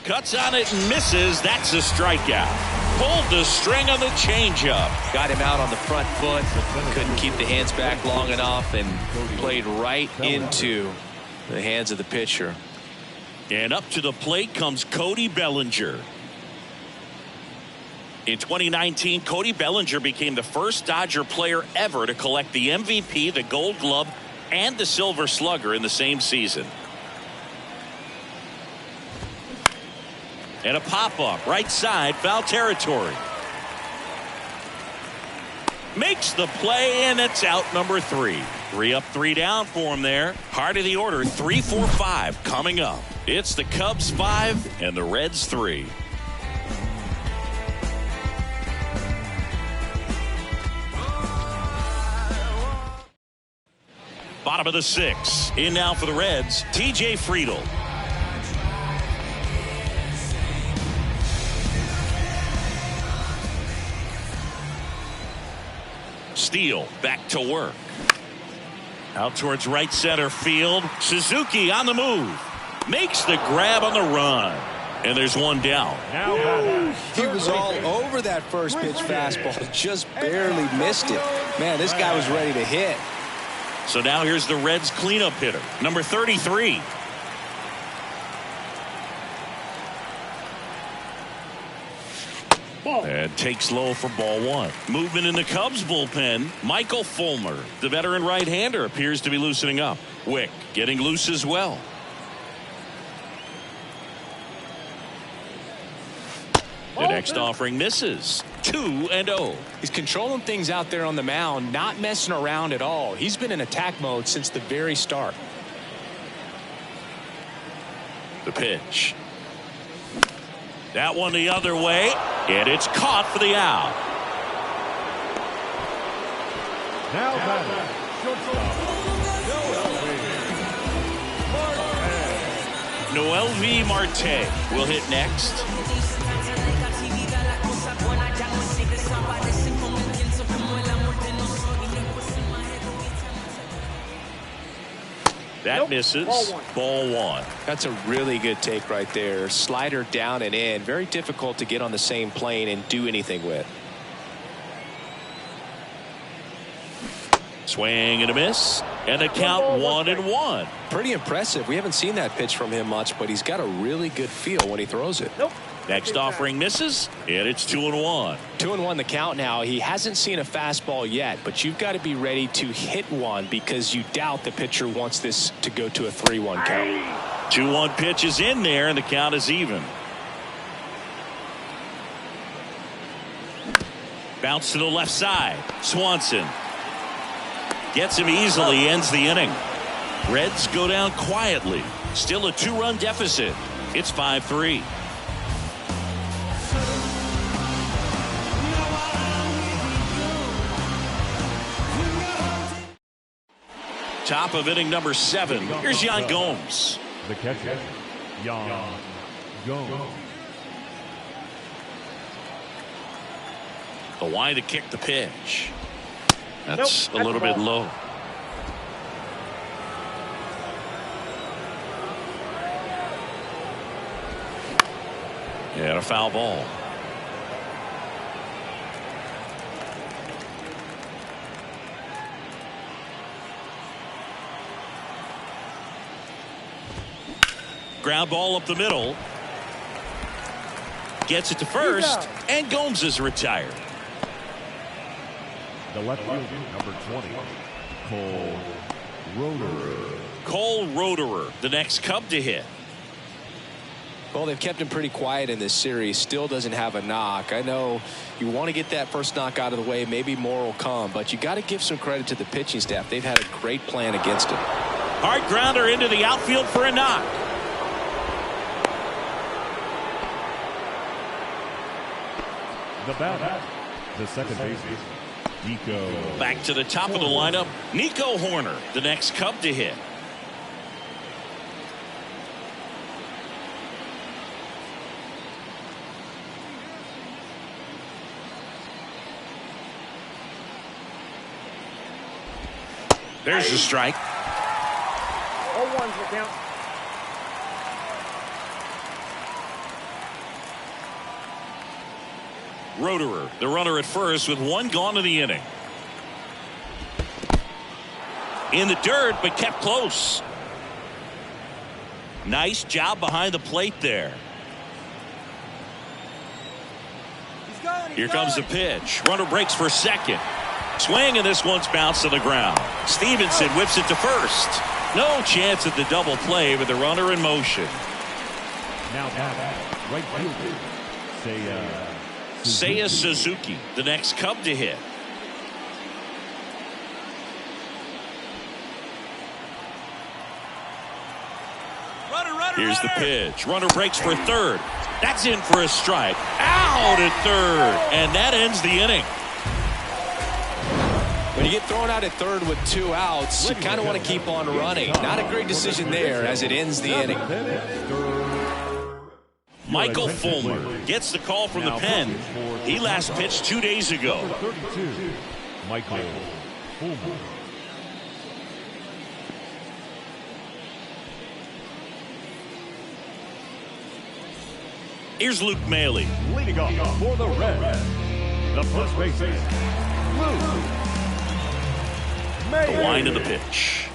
Cuts on it and misses. That's a strikeout. Pulled the string on the changeup. Got him out on the front foot. Couldn't keep the hands back long enough and played right into the hands of the pitcher. And up to the plate comes Cody Bellinger. In 2019, Cody Bellinger became the first Dodger player ever to collect the MVP, the Gold Glove, and the Silver Slugger in the same season. And a pop-up, right side, foul territory. Makes the play, and it's out number 3. 3 up, 3 down for him there. Heart of the order, 3, 4, 5 coming up. It's the Cubs 5 and the Reds 3. Bottom of the 6. In now for the Reds, TJ Friedl. Steele back to work. Out towards right center field. Suzuki on the move. Makes the grab on the run. And there's one down. He was all over that first pitch fastball. Just barely missed it. Man, this guy was ready to hit. So now here's the Reds cleanup hitter, number 33. And takes low for ball 1. Movement in the Cubs bullpen. Michael Fulmer, the veteran right-hander, appears to be loosening up. Wick getting loose as well. The next offering misses. 2-0. He's controlling things out there on the mound, not messing around at all. He's been in attack mode since the very start. The pitch. That one the other way, and it's caught for the out. Now batting, Noelvi Marte will hit next. That misses. Ball 1. That's a really good take right there. Slider down and in. Very difficult to get on the same plane and do anything with. Swing and a miss. And a count 1-1. Pretty impressive. We haven't seen that pitch from him much, but he's got a really good feel when he throws it. Nope. Next offering misses, and it's 2-1. 2-1 the count now. He hasn't seen a fastball yet, but you've got to be ready to hit one because you doubt the pitcher wants this to go to a 3-1 count. 2-1 pitch is in there, and the count is even. Bounce to the left side. Swanson gets him easily, ends the inning. Reds go down quietly. Still a 2-run deficit. It's 5-3. Top of inning number 7. Here's Yan Gomes. The catcher, Yan Gomes. The wide to kick the pitch. That's a little bit low. And a foul ball. Ground ball up the middle. Gets it to first, and Gomes is retired. The left fielder, number 20, Cole Roederer. Cole Roederer, the next Cub to hit. Well, they've kept him pretty quiet in this series. Still doesn't have a knock. I know you want to get that first knock out of the way. Maybe more will come, but you got to give some credit to the pitching staff. They've had a great plan against him. Hard grounder into the outfield for a knock. The batter, the second baseman, Nico. Back to the top of the lineup, Nico Horner, the next Cub to hit. There's the strike. 0-1's the count. Roederer, the runner at first with one gone in the inning. In the dirt, but kept close. Nice job behind the plate there. Here comes the pitch. Runner breaks for second. Swing, and this one's bounced to the ground. Stevenson whips it to first. No chance at the double play with the runner in motion. Now right fielder, Seiya Suzuki, the next Cub to hit. Here's the pitch. Runner breaks for third. That's in for a strike. Out at third. And that ends the inning. When you get thrown out at third with 2 outs, you kind of want to keep on running. Not a great decision there as it ends the inning. Michael Fulmer gets the call from the pen. He last pitched 2 days ago. 32, Michael Fulmer. Here's Luke Maile. Leading off for the Reds, the first baseman, Luke Maile. The line of the pitch.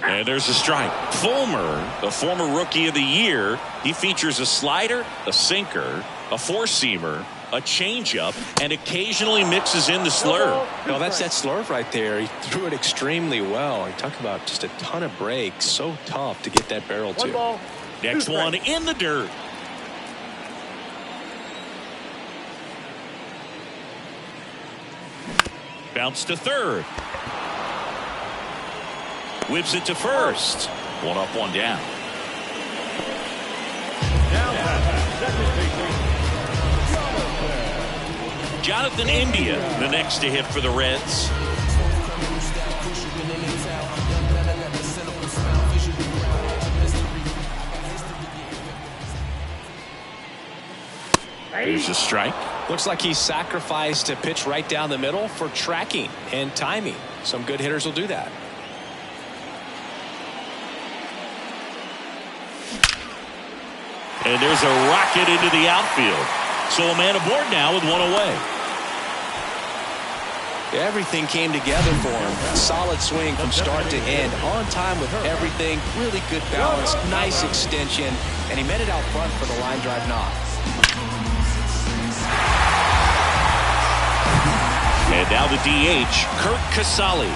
And there's a strike. Fulmer, the former Rookie of the Year, he features a slider, a sinker, a four-seamer, a changeup, and occasionally mixes in the slurve. No, that's that slurve right there. He threw it extremely well. You talk about just a ton of breaks. So tough to get that barrel to. 1 ball. Next one in the dirt. Bounce to third. Whips it to first. 1 up, 1 down. Jonathan India, the next to hit for the Reds. There's a strike. Looks like he sacrificed a pitch right down the middle for tracking and timing. Some good hitters will do that. And there's a rocket into the outfield. So a man aboard now with 1 away. Everything came together for him. Solid swing from start to end. On time with everything. Really good balance. Nice extension. And he met it out front for the line drive knock. And now the DH, Kurt Casale.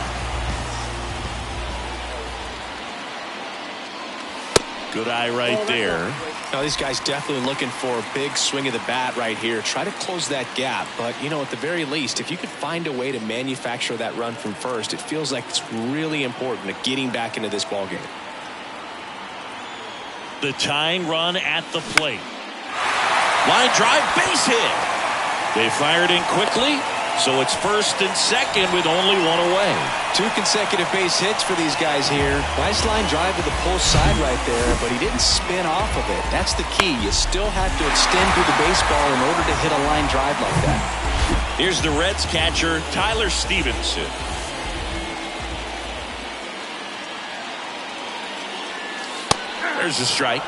Good eye right there. Now, these guys definitely looking for a big swing of the bat right here. Try to close that gap. But, you know, at the very least, if you could find a way to manufacture that run from first, it feels like it's really important to getting back into this ballgame. The tying run at the plate. Line drive, base hit. They fired in quickly, so it's first and second with only 1 away. 2 consecutive base hits for these guys here. Nice line drive to the pull side right there, but he didn't spin off of it. That's the key. You still have to extend through the baseball in order to hit a line drive like that. Here's the Reds catcher, Tyler Stevenson. There's a strike.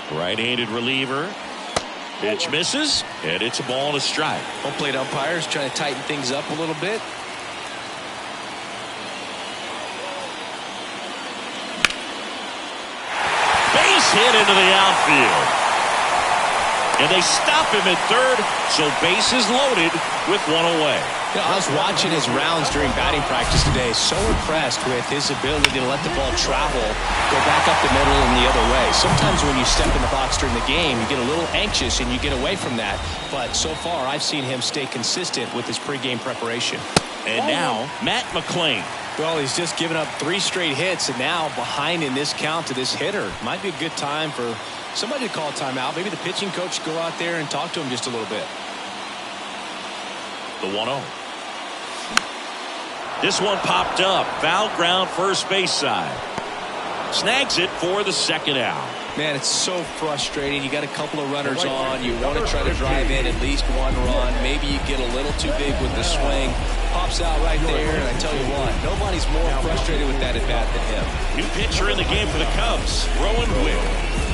Right-handed reliever. Pitch misses, and it's a ball and a strike. Home plate umpires trying to tighten things up a little bit. Base hit into the outfield. And they stop him at third, so bases loaded with 1 away. You know, I was watching his rounds during batting practice today. So impressed with his ability to let the ball travel, go back up the middle and the other way. Sometimes when you step in the box during the game, you get a little anxious and you get away from that. But so far, I've seen him stay consistent with his pregame preparation. And now, Matt McClain. Well, he's just given up 3 straight hits, and now behind in this count to this hitter. Might be a good time for somebody to call a timeout. Maybe the pitching coach go out there and talk to him just a little bit. The 1-0. This one popped up. Foul ground first base side. Snags it for the second out. Man, it's so frustrating. You got a couple of runners on. You want to try to drive in at least one run. Maybe you get a little too big with the swing. Pops out right there, and I tell you what, nobody's more frustrated with that at-bat than him. New pitcher in the game for the Cubs, Rowan Wick.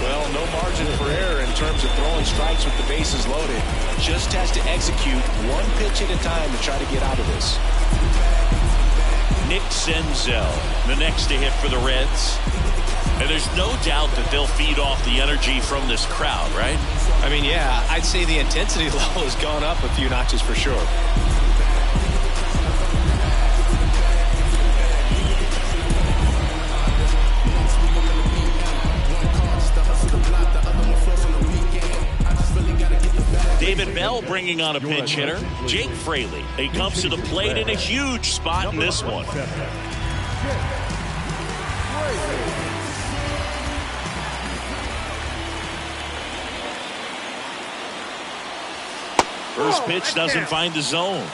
Well, no margin for error in terms of throwing strikes with the bases loaded. Just has to execute one pitch at a time to try to get out of this. Nick Senzel, the next to hit for the Reds. And there's no doubt that they'll feed off the energy from this crowd, right? I mean, yeah, I'd say the intensity level has gone up a few notches for sure. David Bell bringing on a pinch hitter, Jake Fraley. He comes to the plate in a huge spot in this one. First pitch doesn't find the zone.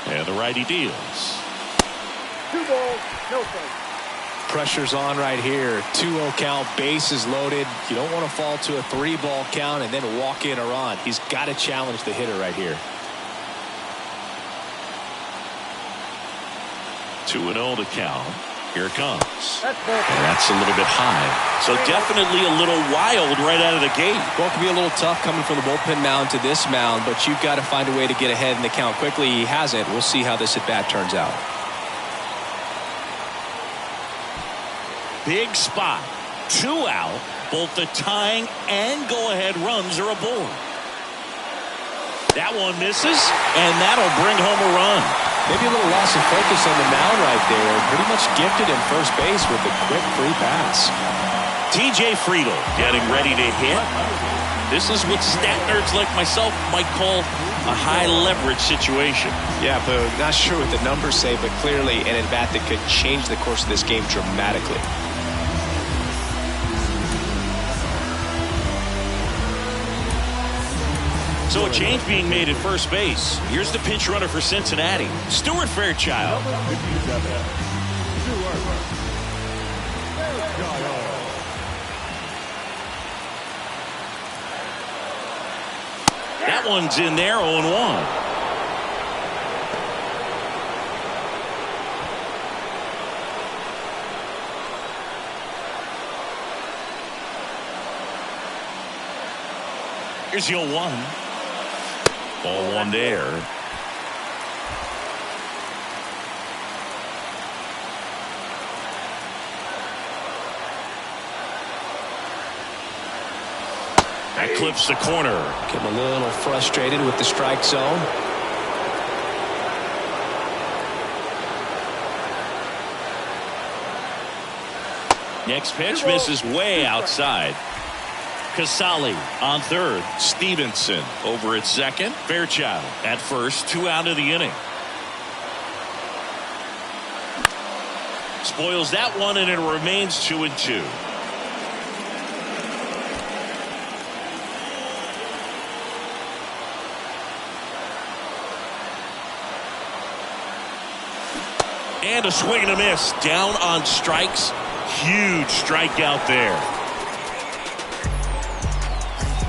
And the righty deals. 2 balls, no strikes. Pressure's on right here. 2-0 count, bases loaded. You don't want to fall to a 3-ball count and then walk in or on. He's got to challenge the hitter right here. 2-0 to count. Here it comes. That's And that's a little bit high. So definitely a little wild right out of the gate. Well, it can be a little tough coming from the bullpen mound to this mound, but you've got to find a way to get ahead in the count quickly. He hasn't. We'll see how this at-bat turns out. Big spot. 2 out. Both the tying and go-ahead runs are aboard. That one misses, and that'll bring home a run. Maybe a little loss of focus on the mound right there. Pretty much gifted in first base with a quick free pass. TJ Friedl getting ready to hit. This is what stat nerds like myself might call a high-leverage situation. Yeah, but not sure what the numbers say, but clearly an at-bat that could change the course of this game dramatically. So a change being made at first base. Here's the pinch runner for Cincinnati, Stuart Fairchild. That one's in there, 0-1. Here's the 0-1. Ball one there. That clips the corner. Getting a little frustrated with the strike zone. Next pitch misses way outside. Casali on third. Stevenson over at second. Fairchild at first. 2 out of the inning. Spoils that one, and it remains 2-2. And a swing and a miss. Down on strikes. Huge strikeout there.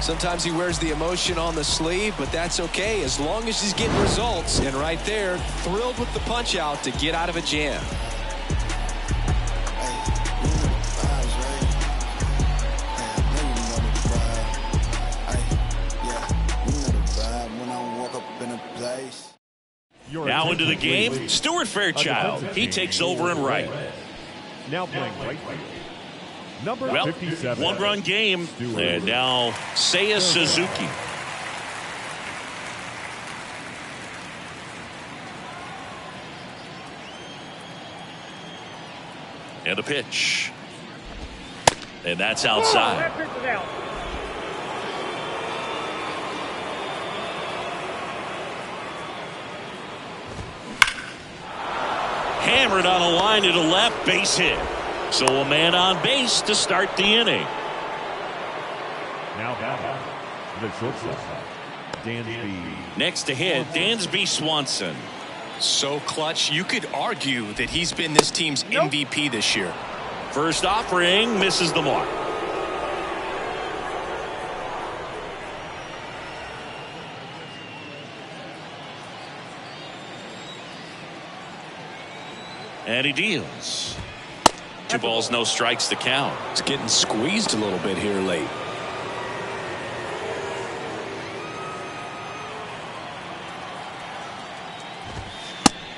Sometimes he wears the emotion on the sleeve, but that's okay as long as he's getting results. And right there, thrilled with the punch out to get out of a jam. Now into the game, Stuart Fairchild. He takes over in right. Now playing right field. Number Well, 57. 1-run game, and now Seiya Suzuki. And a pitch. And that's outside. That pitch is out. Hammered on a line to the left, base hit. So a man on base to start the inning. Now batting, the shortstop, Dansby. Next to hit, Dansby Swanson. So clutch, you could argue that he's been this team's MVP this year. First offering misses the mark. And he deals. 2 balls, no strikes to count. It's getting squeezed a little bit here late.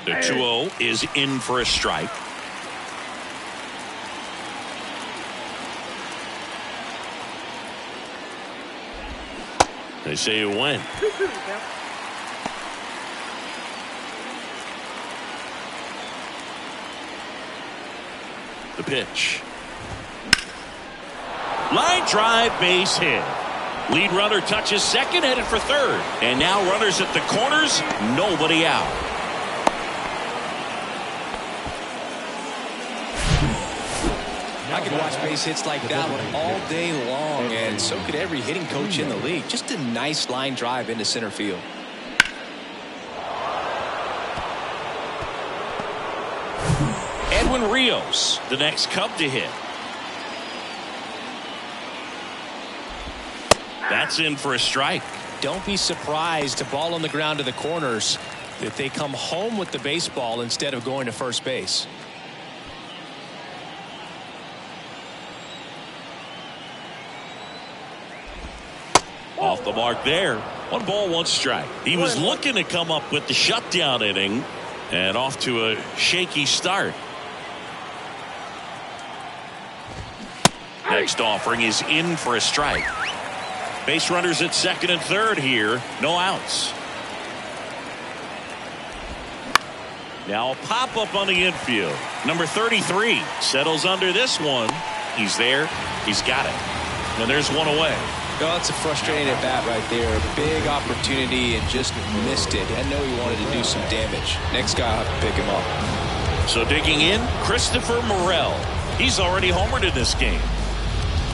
The 2-0 is in for a strike. They say you win. The pitch. Line drive, base hit. Lead runner touches second, headed for third. And now runners at the corners, nobody out. I could watch base hits like that one all day long, and so could every hitting coach in the league. Just a nice line drive into center field. Edwin Rios, the next Cub to hit. That's in for a strike. Don't be surprised, a ball on the ground to the corners, if they come home with the baseball instead of going to first base. Off the mark there. 1 ball, 1 strike. He was looking to come up with the shutdown inning, and off to a shaky start. Next offering is in for a strike. Base runners at second and third here. No outs. Now a pop-up on the infield. Number 33 settles under this one. He's there. He's got it. And there's one away. Oh, it's a frustrating at bat right there. Big opportunity and just missed it. I know he wanted to do some damage. Next guy will have to pick him up. So digging in, Christopher Morel. He's already homered in this game.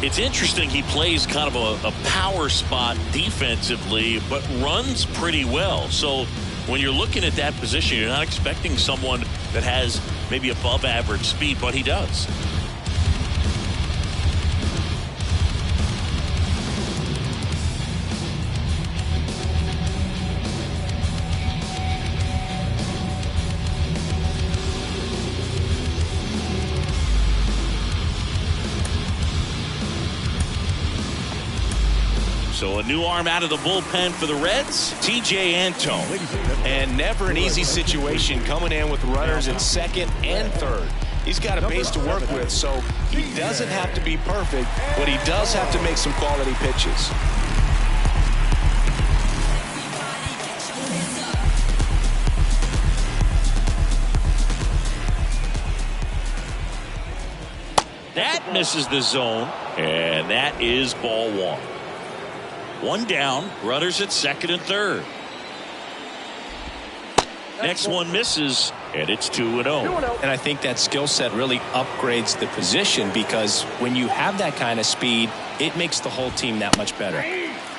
It's interesting, he plays kind of a power spot defensively, but runs pretty well. So when you're looking at that position, you're not expecting someone that has maybe above average speed, but he does. So a new arm out of the bullpen for the Reds, T.J. Antone. And never an easy situation coming in with runners at second and third. He's got a base to work with, so he doesn't have to be perfect, but he does have to make some quality pitches. That misses the zone, and that is ball 1. 1 down, runners at second and third. Next one misses, and it's 2-0. And I think that skill set really upgrades the position, because when you have that kind of speed, it makes the whole team that much better.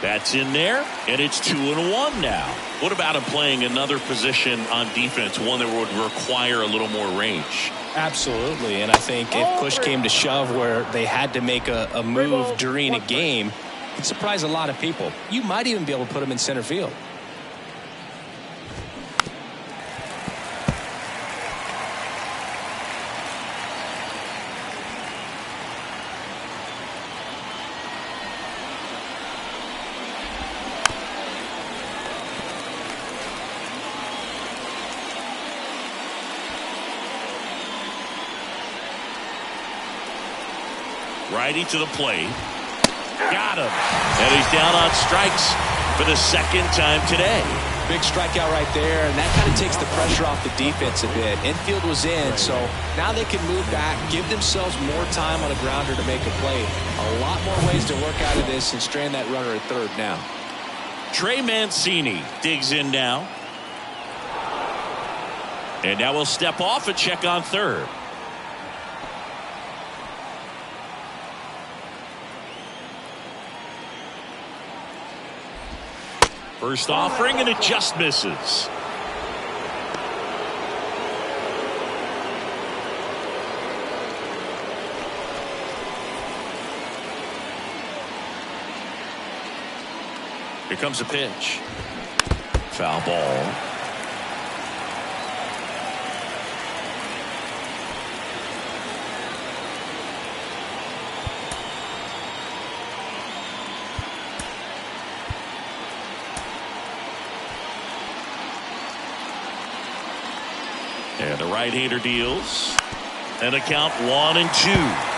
That's in there, and it's 2-1 now. What about him playing another position on defense, one that would require a little more range? Absolutely, and I think if push came to shove where they had to make a move during a game, it'd surprise a lot of people. You might even be able to put him in center field. Righty to the plate. Got him. And he's down on strikes for the second time today. Big strikeout right there, and that kind of takes the pressure off the defense a bit. Infield was in, so now they can move back, give themselves more time on a grounder to make a play. A lot more ways to work out of this and strand that runner at third now. Trey Mancini digs in now. And now we'll step off and check on third. First offering, and it just misses. Here comes a pitch. Foul ball. And a right-hander deals. And a count 1-2.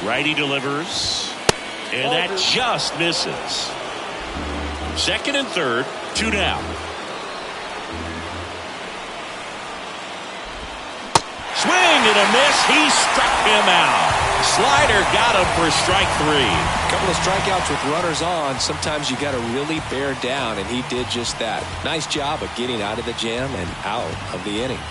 Righty delivers, and that just misses. Second and third, 2 down. Swing and a miss. He struck him out. Slider got him for strike 3. A couple of strikeouts with runners on. Sometimes you got to really bear down, and he did just that. Nice job of getting out of the jam and out of the inning.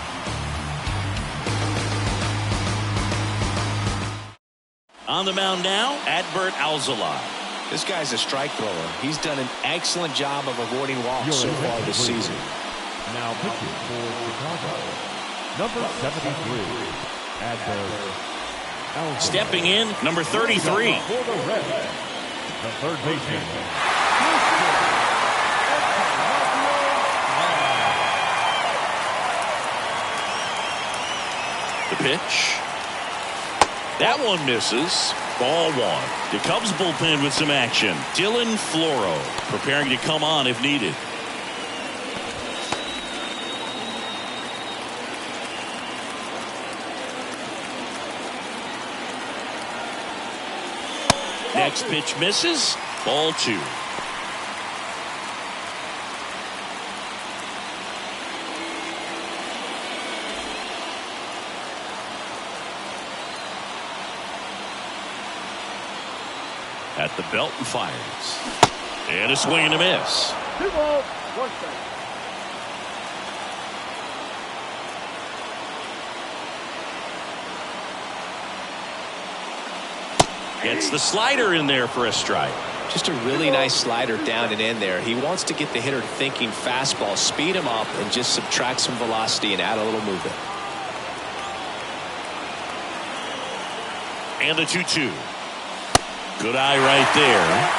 On the mound now, Adbert Alzolay. This guy's a strike thrower. He's done an excellent job of avoiding walks so far this season. Now pitching for Chicago, number 73, Adbert Alzolay. Stepping in, number 33. For the Reds, the third baseman. The pitch. That one misses. Ball 1. The Cubs bullpen with some action. Dylan Floro preparing to come on if needed. Next pitch misses. Ball 2. At the belt and fires. And a swing and a miss. 2 balls, 1 strike. Gets the slider in there for a strike. Just a really nice slider down and in there. He wants to get the hitter thinking fastball, speed him up, and just subtract some velocity and add a little movement. And the 2-2. Good eye right there.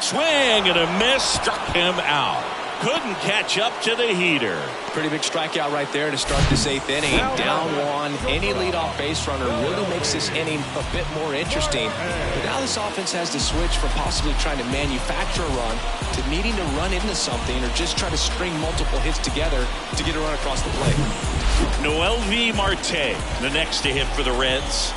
Swing and a miss, struck him out. Couldn't catch up to the heater. Pretty big strikeout right there to start this 8th inning. Down 1. Any leadoff base runner really makes this inning a bit more interesting. But now this offense has to switch from possibly trying to manufacture a run to needing to run into something or just try to string multiple hits together to get a run across the plate. Noelvi Marte, the next to hit for the Reds.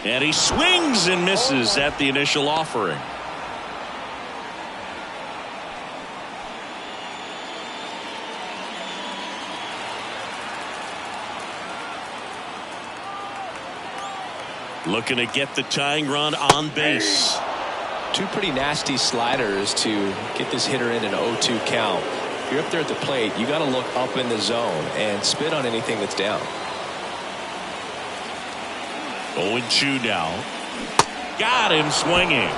And he swings and misses at the initial offering. Looking to get the tying run on base. 2 pretty nasty sliders to get this hitter in an 0-2 count. If you're up there at the plate, you got to look up in the zone and spit on anything that's down. 0-2 now. Got him swinging.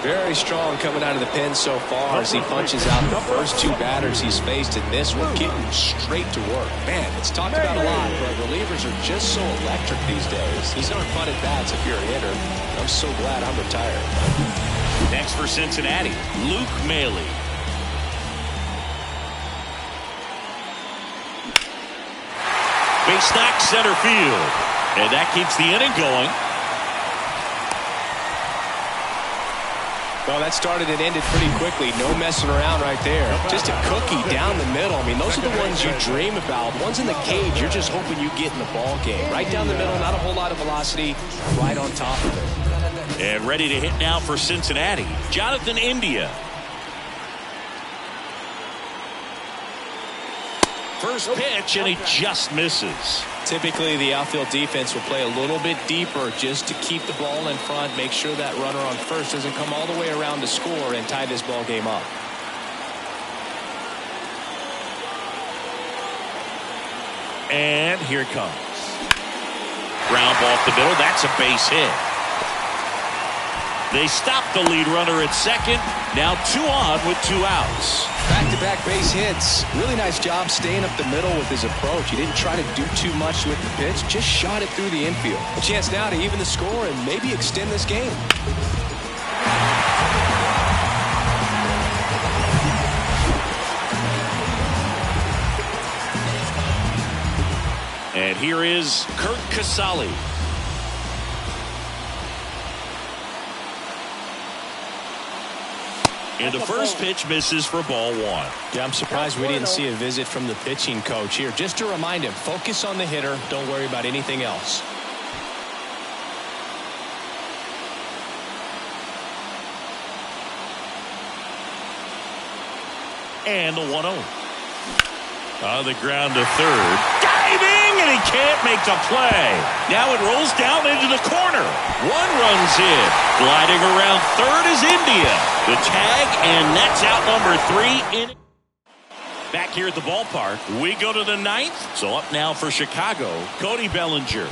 Very strong coming out of the pen so far as he punches out the first 2 batters he's faced, and this one getting straight to work. Man, it's talked about a lot, but relievers are just so electric these days. These aren't fun at bats if you're a hitter. I'm so glad I'm retired. Next for Cincinnati, Luke Maile. Base knock center field. And that keeps the inning going. Well, that started and ended pretty quickly. No messing around right there. Just a cookie down the middle. I mean, those are the ones you dream about. Ones in the cage, you're just hoping you get in the ball game. Right down the middle, not a whole lot of velocity. Right on top of it. And ready to hit now for Cincinnati, Jonathan India. First pitch, and he just misses. Typically, the outfield defense will play a little bit deeper just to keep the ball in front, make sure that runner on first doesn't come all the way around to score and tie this ball game up. And here it comes. Ground ball off the middle. That's a base hit. They stop the lead runner at second. Now 2 on with 2 outs. Back-to-back base hits. Really nice job staying up the middle with his approach. He didn't try to do too much with the pitch. Just shot it through the infield. A chance now to even the score and maybe extend this game. And here is Kurt Casale. And the first pitch misses for ball 1. Yeah, I'm surprised we didn't see a visit from the pitching coach here. Just to remind him, focus on the hitter. Don't worry about anything else. And the 1-0. On the ground to third. Diving, and he can't make the play. Now it rolls down into the corner. 1 runs in. Gliding around third is India. The tag, and that's out number 3. Back here at the ballpark, we go to the 9th. So up now for Chicago, Cody Bellinger.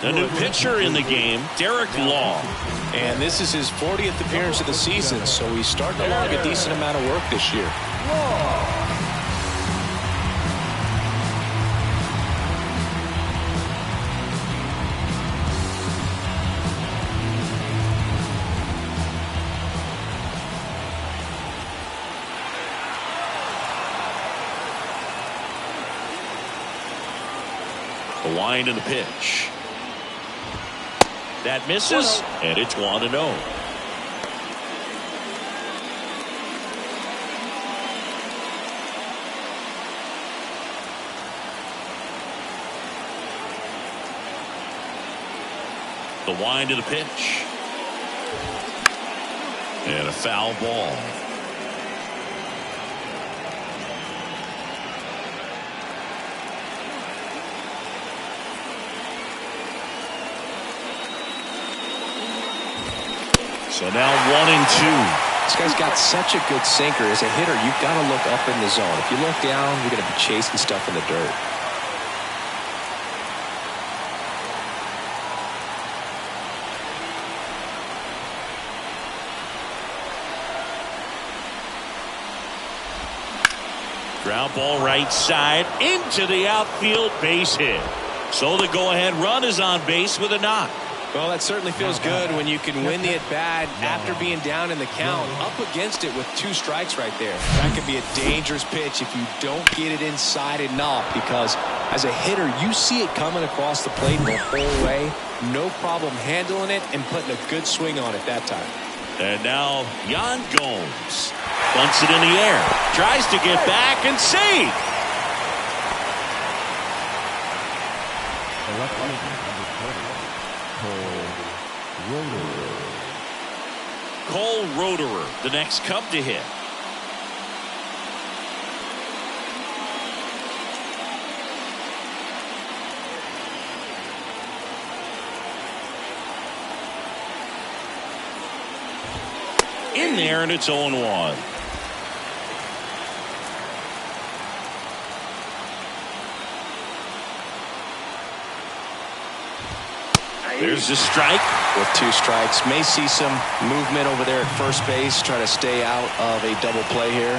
The new pitcher in the game, Derek Law. And this is his 40th appearance of the season, so he's starting to log a decent amount of work this year. The wind and the pitch. That misses, and it's 1-0. The wind of the pitch. And a foul ball. So now 1-2. This guy's got such a good sinker. As a hitter, you've got to look up in the zone. If you look down, you're going to be chasing stuff in the dirt. Ground ball right side into the outfield, base hit. So the go-ahead run is on base with a knock. Well, that certainly feels good when you can win the at-bat after being down in the count. Up against it with 2 strikes right there. That could be a dangerous pitch if you don't get it inside enough, because as a hitter, you see it coming across the plate the whole way. No problem handling it and putting a good swing on it that time. And now Yan Gomes bunts it in the air. Tries to get back and save. Cole Roederer, the next Cub to hit. In there, and it's 0-1. There's a strike. With 2 strikes, may see some movement over there at first base, try to stay out of a double play here.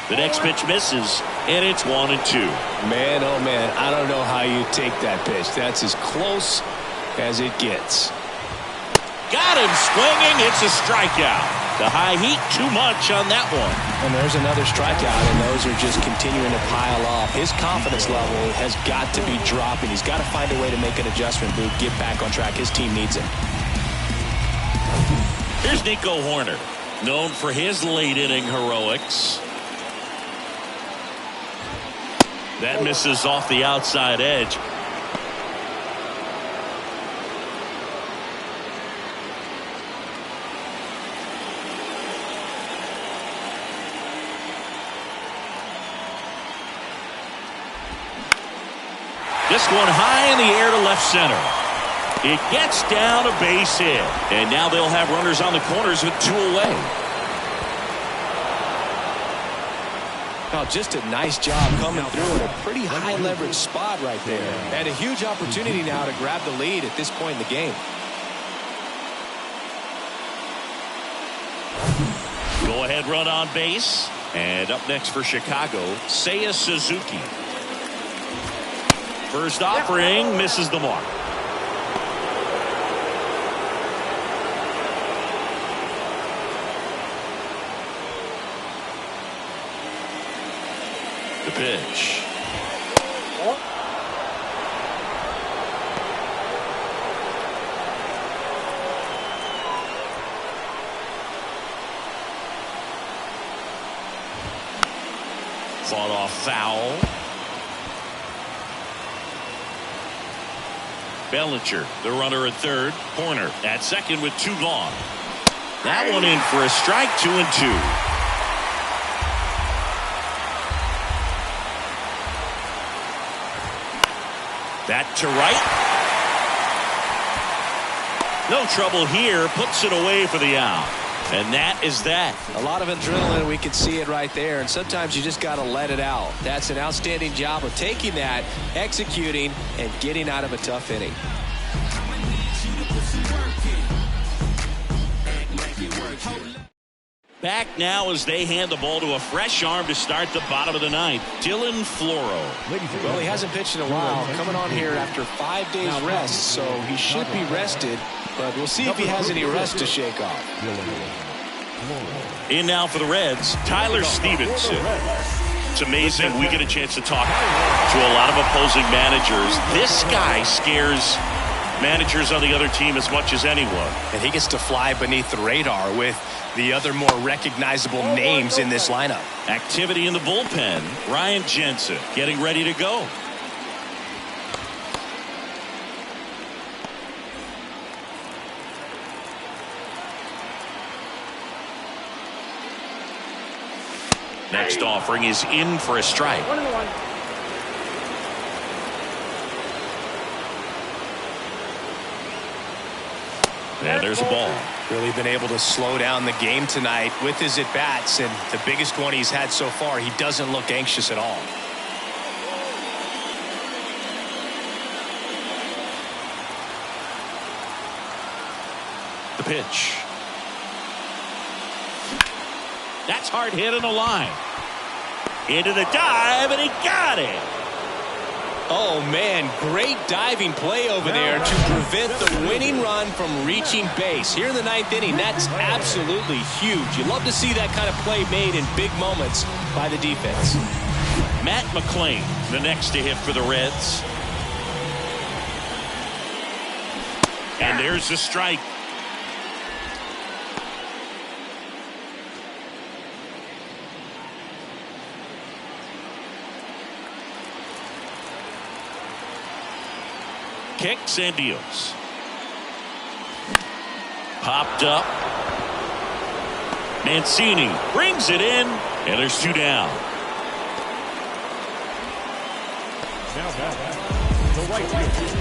The next pitch misses, and it's 1-2. Man, oh man, I don't know how you take that pitch. That's as close as it gets. Got him swinging. It's a strikeout. The high heat, too much on that one. And there's another strikeout, and those are just continuing to pile up. His confidence level has got to be dropping. He's got to find a way to make an adjustment, Boog, get back on track. His team needs him. Here's Nico Horner, known for his late-inning heroics. That misses off the outside edge. This one high in the air to left center. It gets down a base hit. And now they'll have runners on the corners with 2 away. Oh, just a nice job coming through in a pretty high leverage spot right there. And a huge opportunity now to grab the lead at this point in the game. Go ahead run on base. And up next for Chicago, Seiya Suzuki. First offering misses the mark. The pitch. Fought off foul. Bellinger, the runner at third. Horner at second with 2 gone. That one in for a strike, 2-2. That to right. No trouble here. Puts it away for the out. And that is that. A lot of adrenaline. We can see it right there. And sometimes you just got to let it out. That's an outstanding job of taking that, executing, and getting out of a tough inning. Back now as they hand the ball to a fresh arm to start the bottom of the ninth. Dylan Floro. Well, he hasn't pitched in a while. Coming on here after 5 days rest, so he should be rested. But we'll see if he has any rust to shake off. In now for the Reds, Tyler Stevenson. It's amazing. We get a chance to talk to a lot of opposing managers. This guy scares managers on the other team as much as anyone. And he gets to fly beneath the radar with the other more recognizable names in this lineup. Activity in the bullpen. Ryan Jensen getting ready to go. Next offering is in for a strike. 1-1. And there's a ball. Really been able to slow down the game tonight with his at-bats, and the biggest one he's had so far, he doesn't look anxious at all. The pitch. That's hard hit in the line. Into the dive, and he got it. Oh, man, great diving play over there to prevent the winning run from reaching base. Here in the ninth inning, that's absolutely huge. You love to see that kind of play made in big moments by the defense. Matt McClain, the next to hit for the Reds. And there's the strike. Kicks and deals. Popped up. Mancini brings it in, and there's 2 down. Now the right field.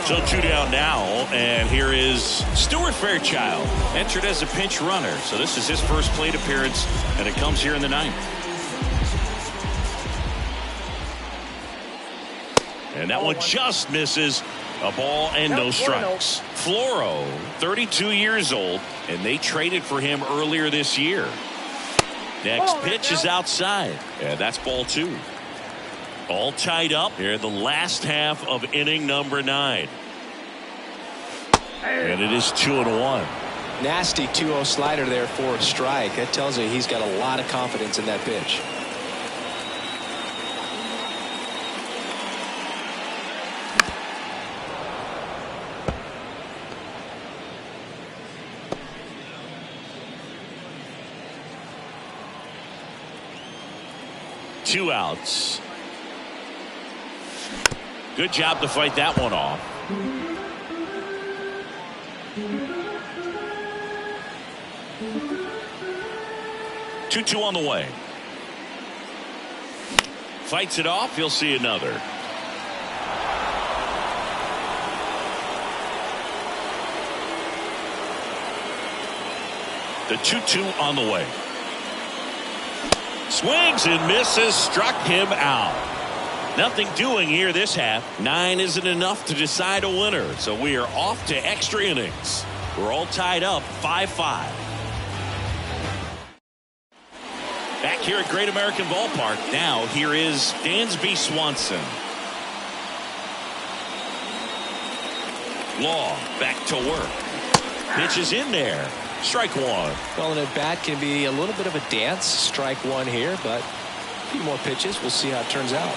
So 2 down now, and here is Stuart Fairchild, entered as a pinch runner. So this is his first plate appearance, and it comes here in the ninth. And that one just misses. A ball and no strikes. Floro, 32 years old, and they traded for him earlier this year. Next pitch is outside, and that's ball 2. All tied up here in the last half of inning number 9. And it is 2-1. Nasty 2-0 slider there for a strike. That tells you he's got a lot of confidence in that pitch. Two outs. Good job to fight that one off. Two on the way. Fights it off. He'll see another. The 2-2 on the way. Swings and misses. Struck him out. Nothing doing here this half. 9 isn't enough to decide a winner. So we are off to extra innings. We're all tied up 5-5. Back here at Great American Ballpark. Now here is Dansby Swanson. Law back to work. Pitch is in there. Strike one. Well, an at-bat can be a little bit of a dance. Strike one here, but a few more pitches. We'll see how it turns out.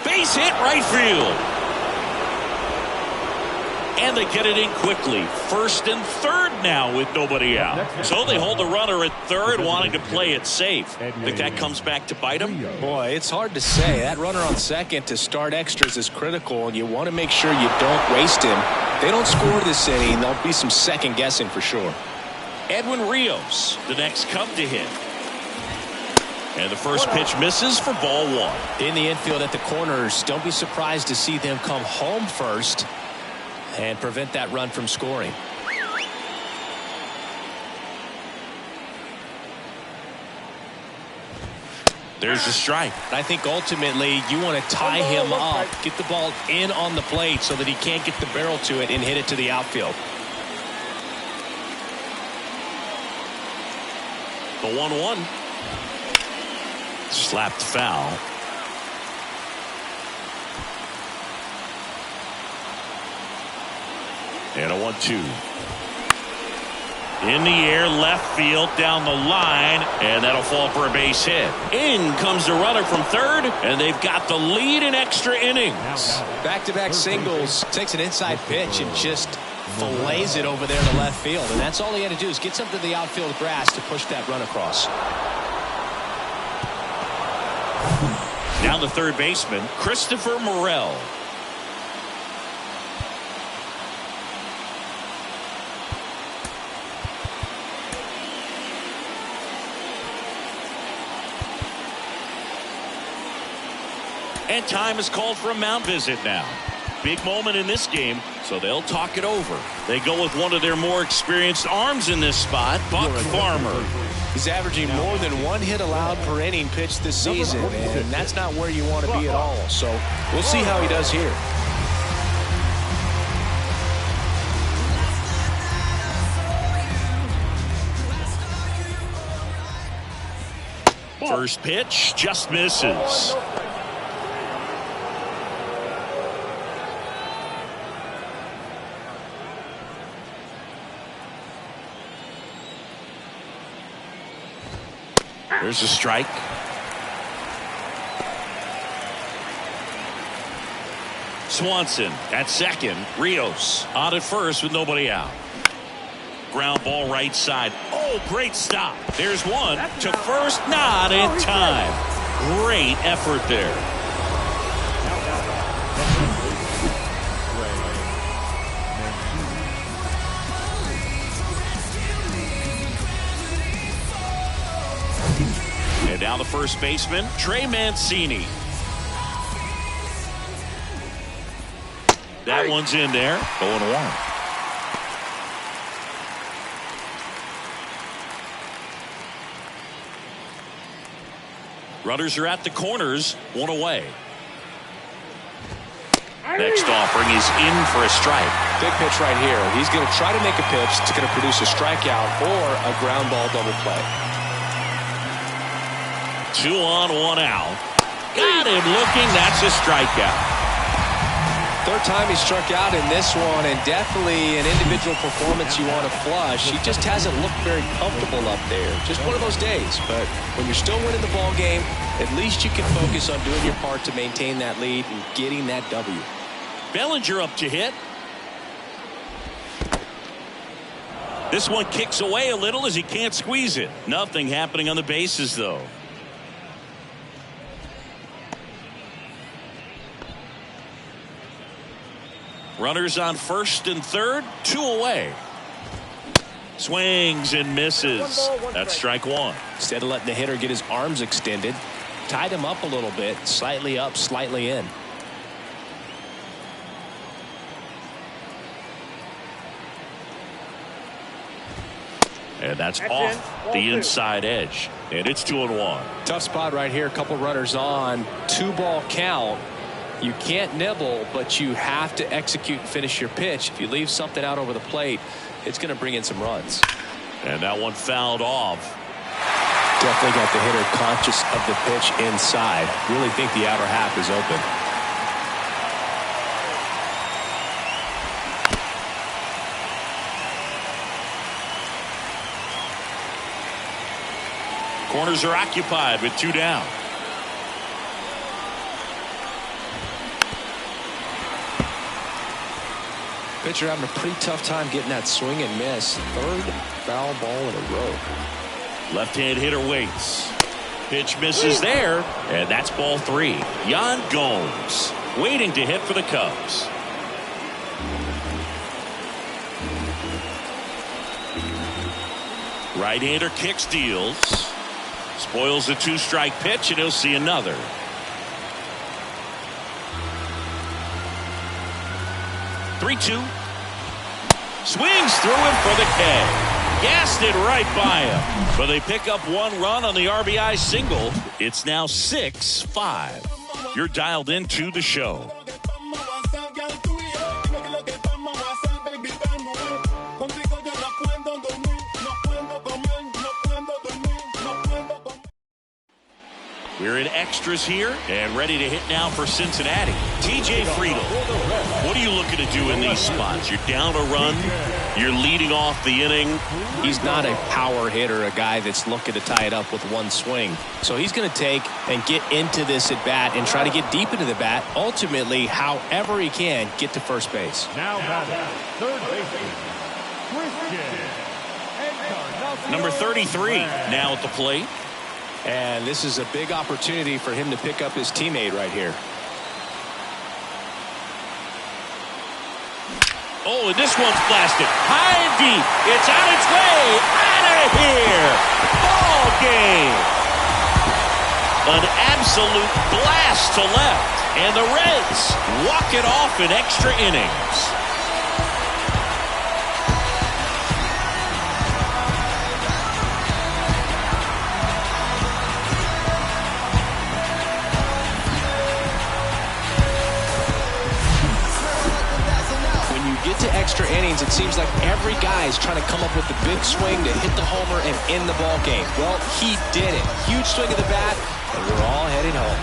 Base hit right field. And they get it in quickly. First and third now with nobody out. So they hold the runner at third, wanting to play it safe. Think that comes back to bite them? Boy, it's hard to say. That runner on second to start extras is critical, and you want to make sure you don't waste him. If they don't score this inning, there'll be some second guessing for sure. Edwin Rios, the next Cub to hit. And the first pitch misses for ball one. In the infield at the corners, don't be surprised to see them come home first and prevent that run from scoring. There's a strike. I think ultimately you want to tie him up, get the ball in on the plate so that he can't get the barrel to it and hit it to the outfield. The 1-1. Slapped foul. And a 1-2. In the air, left field, down the line, and that'll fall for a base hit. In comes the runner from third, and they've got the lead in extra innings. Back-to-back singles, takes an inside pitch and just fillets it over there to left field. And that's all he had to do is get something to the outfield grass to push that run across. Now the third baseman, Christopher Morel. And time is called for a mound visit now. Big moment in this game, so they'll talk it over. They go with one of their more experienced arms in this spot, Buck Farmer. He's averaging more than 1 hit allowed per inning pitched this season, and that's not where you want to be at all. So we'll see how he does here. First pitch just misses. There's a strike. Swanson at second. Rios on at first with nobody out. Ground ball right side. Oh, great stop. There's one to first, not in time. Great effort there. And now the first baseman, Trey Mancini. That one's in there. 0-1. Runners are at the corners, one away. Next offering is in for a strike. Big pitch right here. He's going to try to make a pitch that's going to produce a strikeout or a ground ball double play. 2 on, 1 out. Got him looking. That's a strikeout. Third time he struck out in this one, and definitely an individual performance you want to flush. He just hasn't looked very comfortable up there. Just one of those days. But when you're still winning the ball game, at least you can focus on doing your part to maintain that lead and getting that W. Bellinger up to hit. This one kicks away a little as he can't squeeze it. Nothing happening on the bases, though. Runners on first and third, 2 away. Swings and misses. That's strike one. Instead of letting the hitter get his arms extended, tied him up a little bit, slightly up, slightly in. And that's off the inside edge. And it's 2-1. Tough spot right here. A couple runners on. 2-ball count. You can't nibble, but you have to execute and finish your pitch. If you leave something out over the plate, it's going to bring in some runs. And that one fouled off. Definitely got the hitter conscious of the pitch inside. Really think the outer half is open. Corners are occupied with 2 down. Pitcher having a pretty tough time getting that swing and miss. 3rd foul ball in a row. Left-hand hitter waits. Pitch misses there, and that's ball 3. Yan Gomes waiting to hit for the Cubs. Right-hander kicks, deals. Spoils the 2-strike pitch, and he'll see another. Three-two. Swings through him for the K. Gassed it right by him. But they pick up 1 run on the RBI single. It's now 6-5. You're dialed into the show. We're in extras here and ready to hit now for Cincinnati. TJ Friedl, what are you looking to do in these spots? You're down a run. You're leading off the inning. He's not a power hitter, a guy that's looking to tie it up with 1 swing. So he's going to take and get into this at bat and try to get deep into the bat. Ultimately, however he can, get to first base. Now batting, third baseman, Number 33 now at the plate. And this is a big opportunity for him to pick up his teammate right here. Oh, and this one's blasted high and deep. It's on its way out of here. Ball game. An absolute blast to left. And the Reds walk it off in extra innings. To extra innings, it seems like every guy is trying to come up with the big swing to hit the homer and end the ball game. Well, he did it. Huge swing of the bat, and we're all heading home.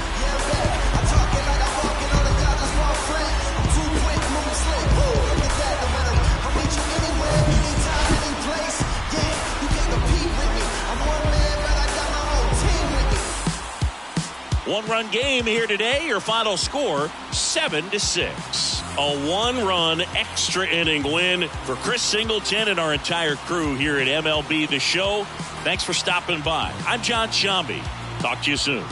One-run game here today. Your final score, 7-6. A 1-run extra inning win for Chris Singleton and our entire crew here at MLB The Show. Thanks for stopping by. I'm John Sciambi. Talk to you soon.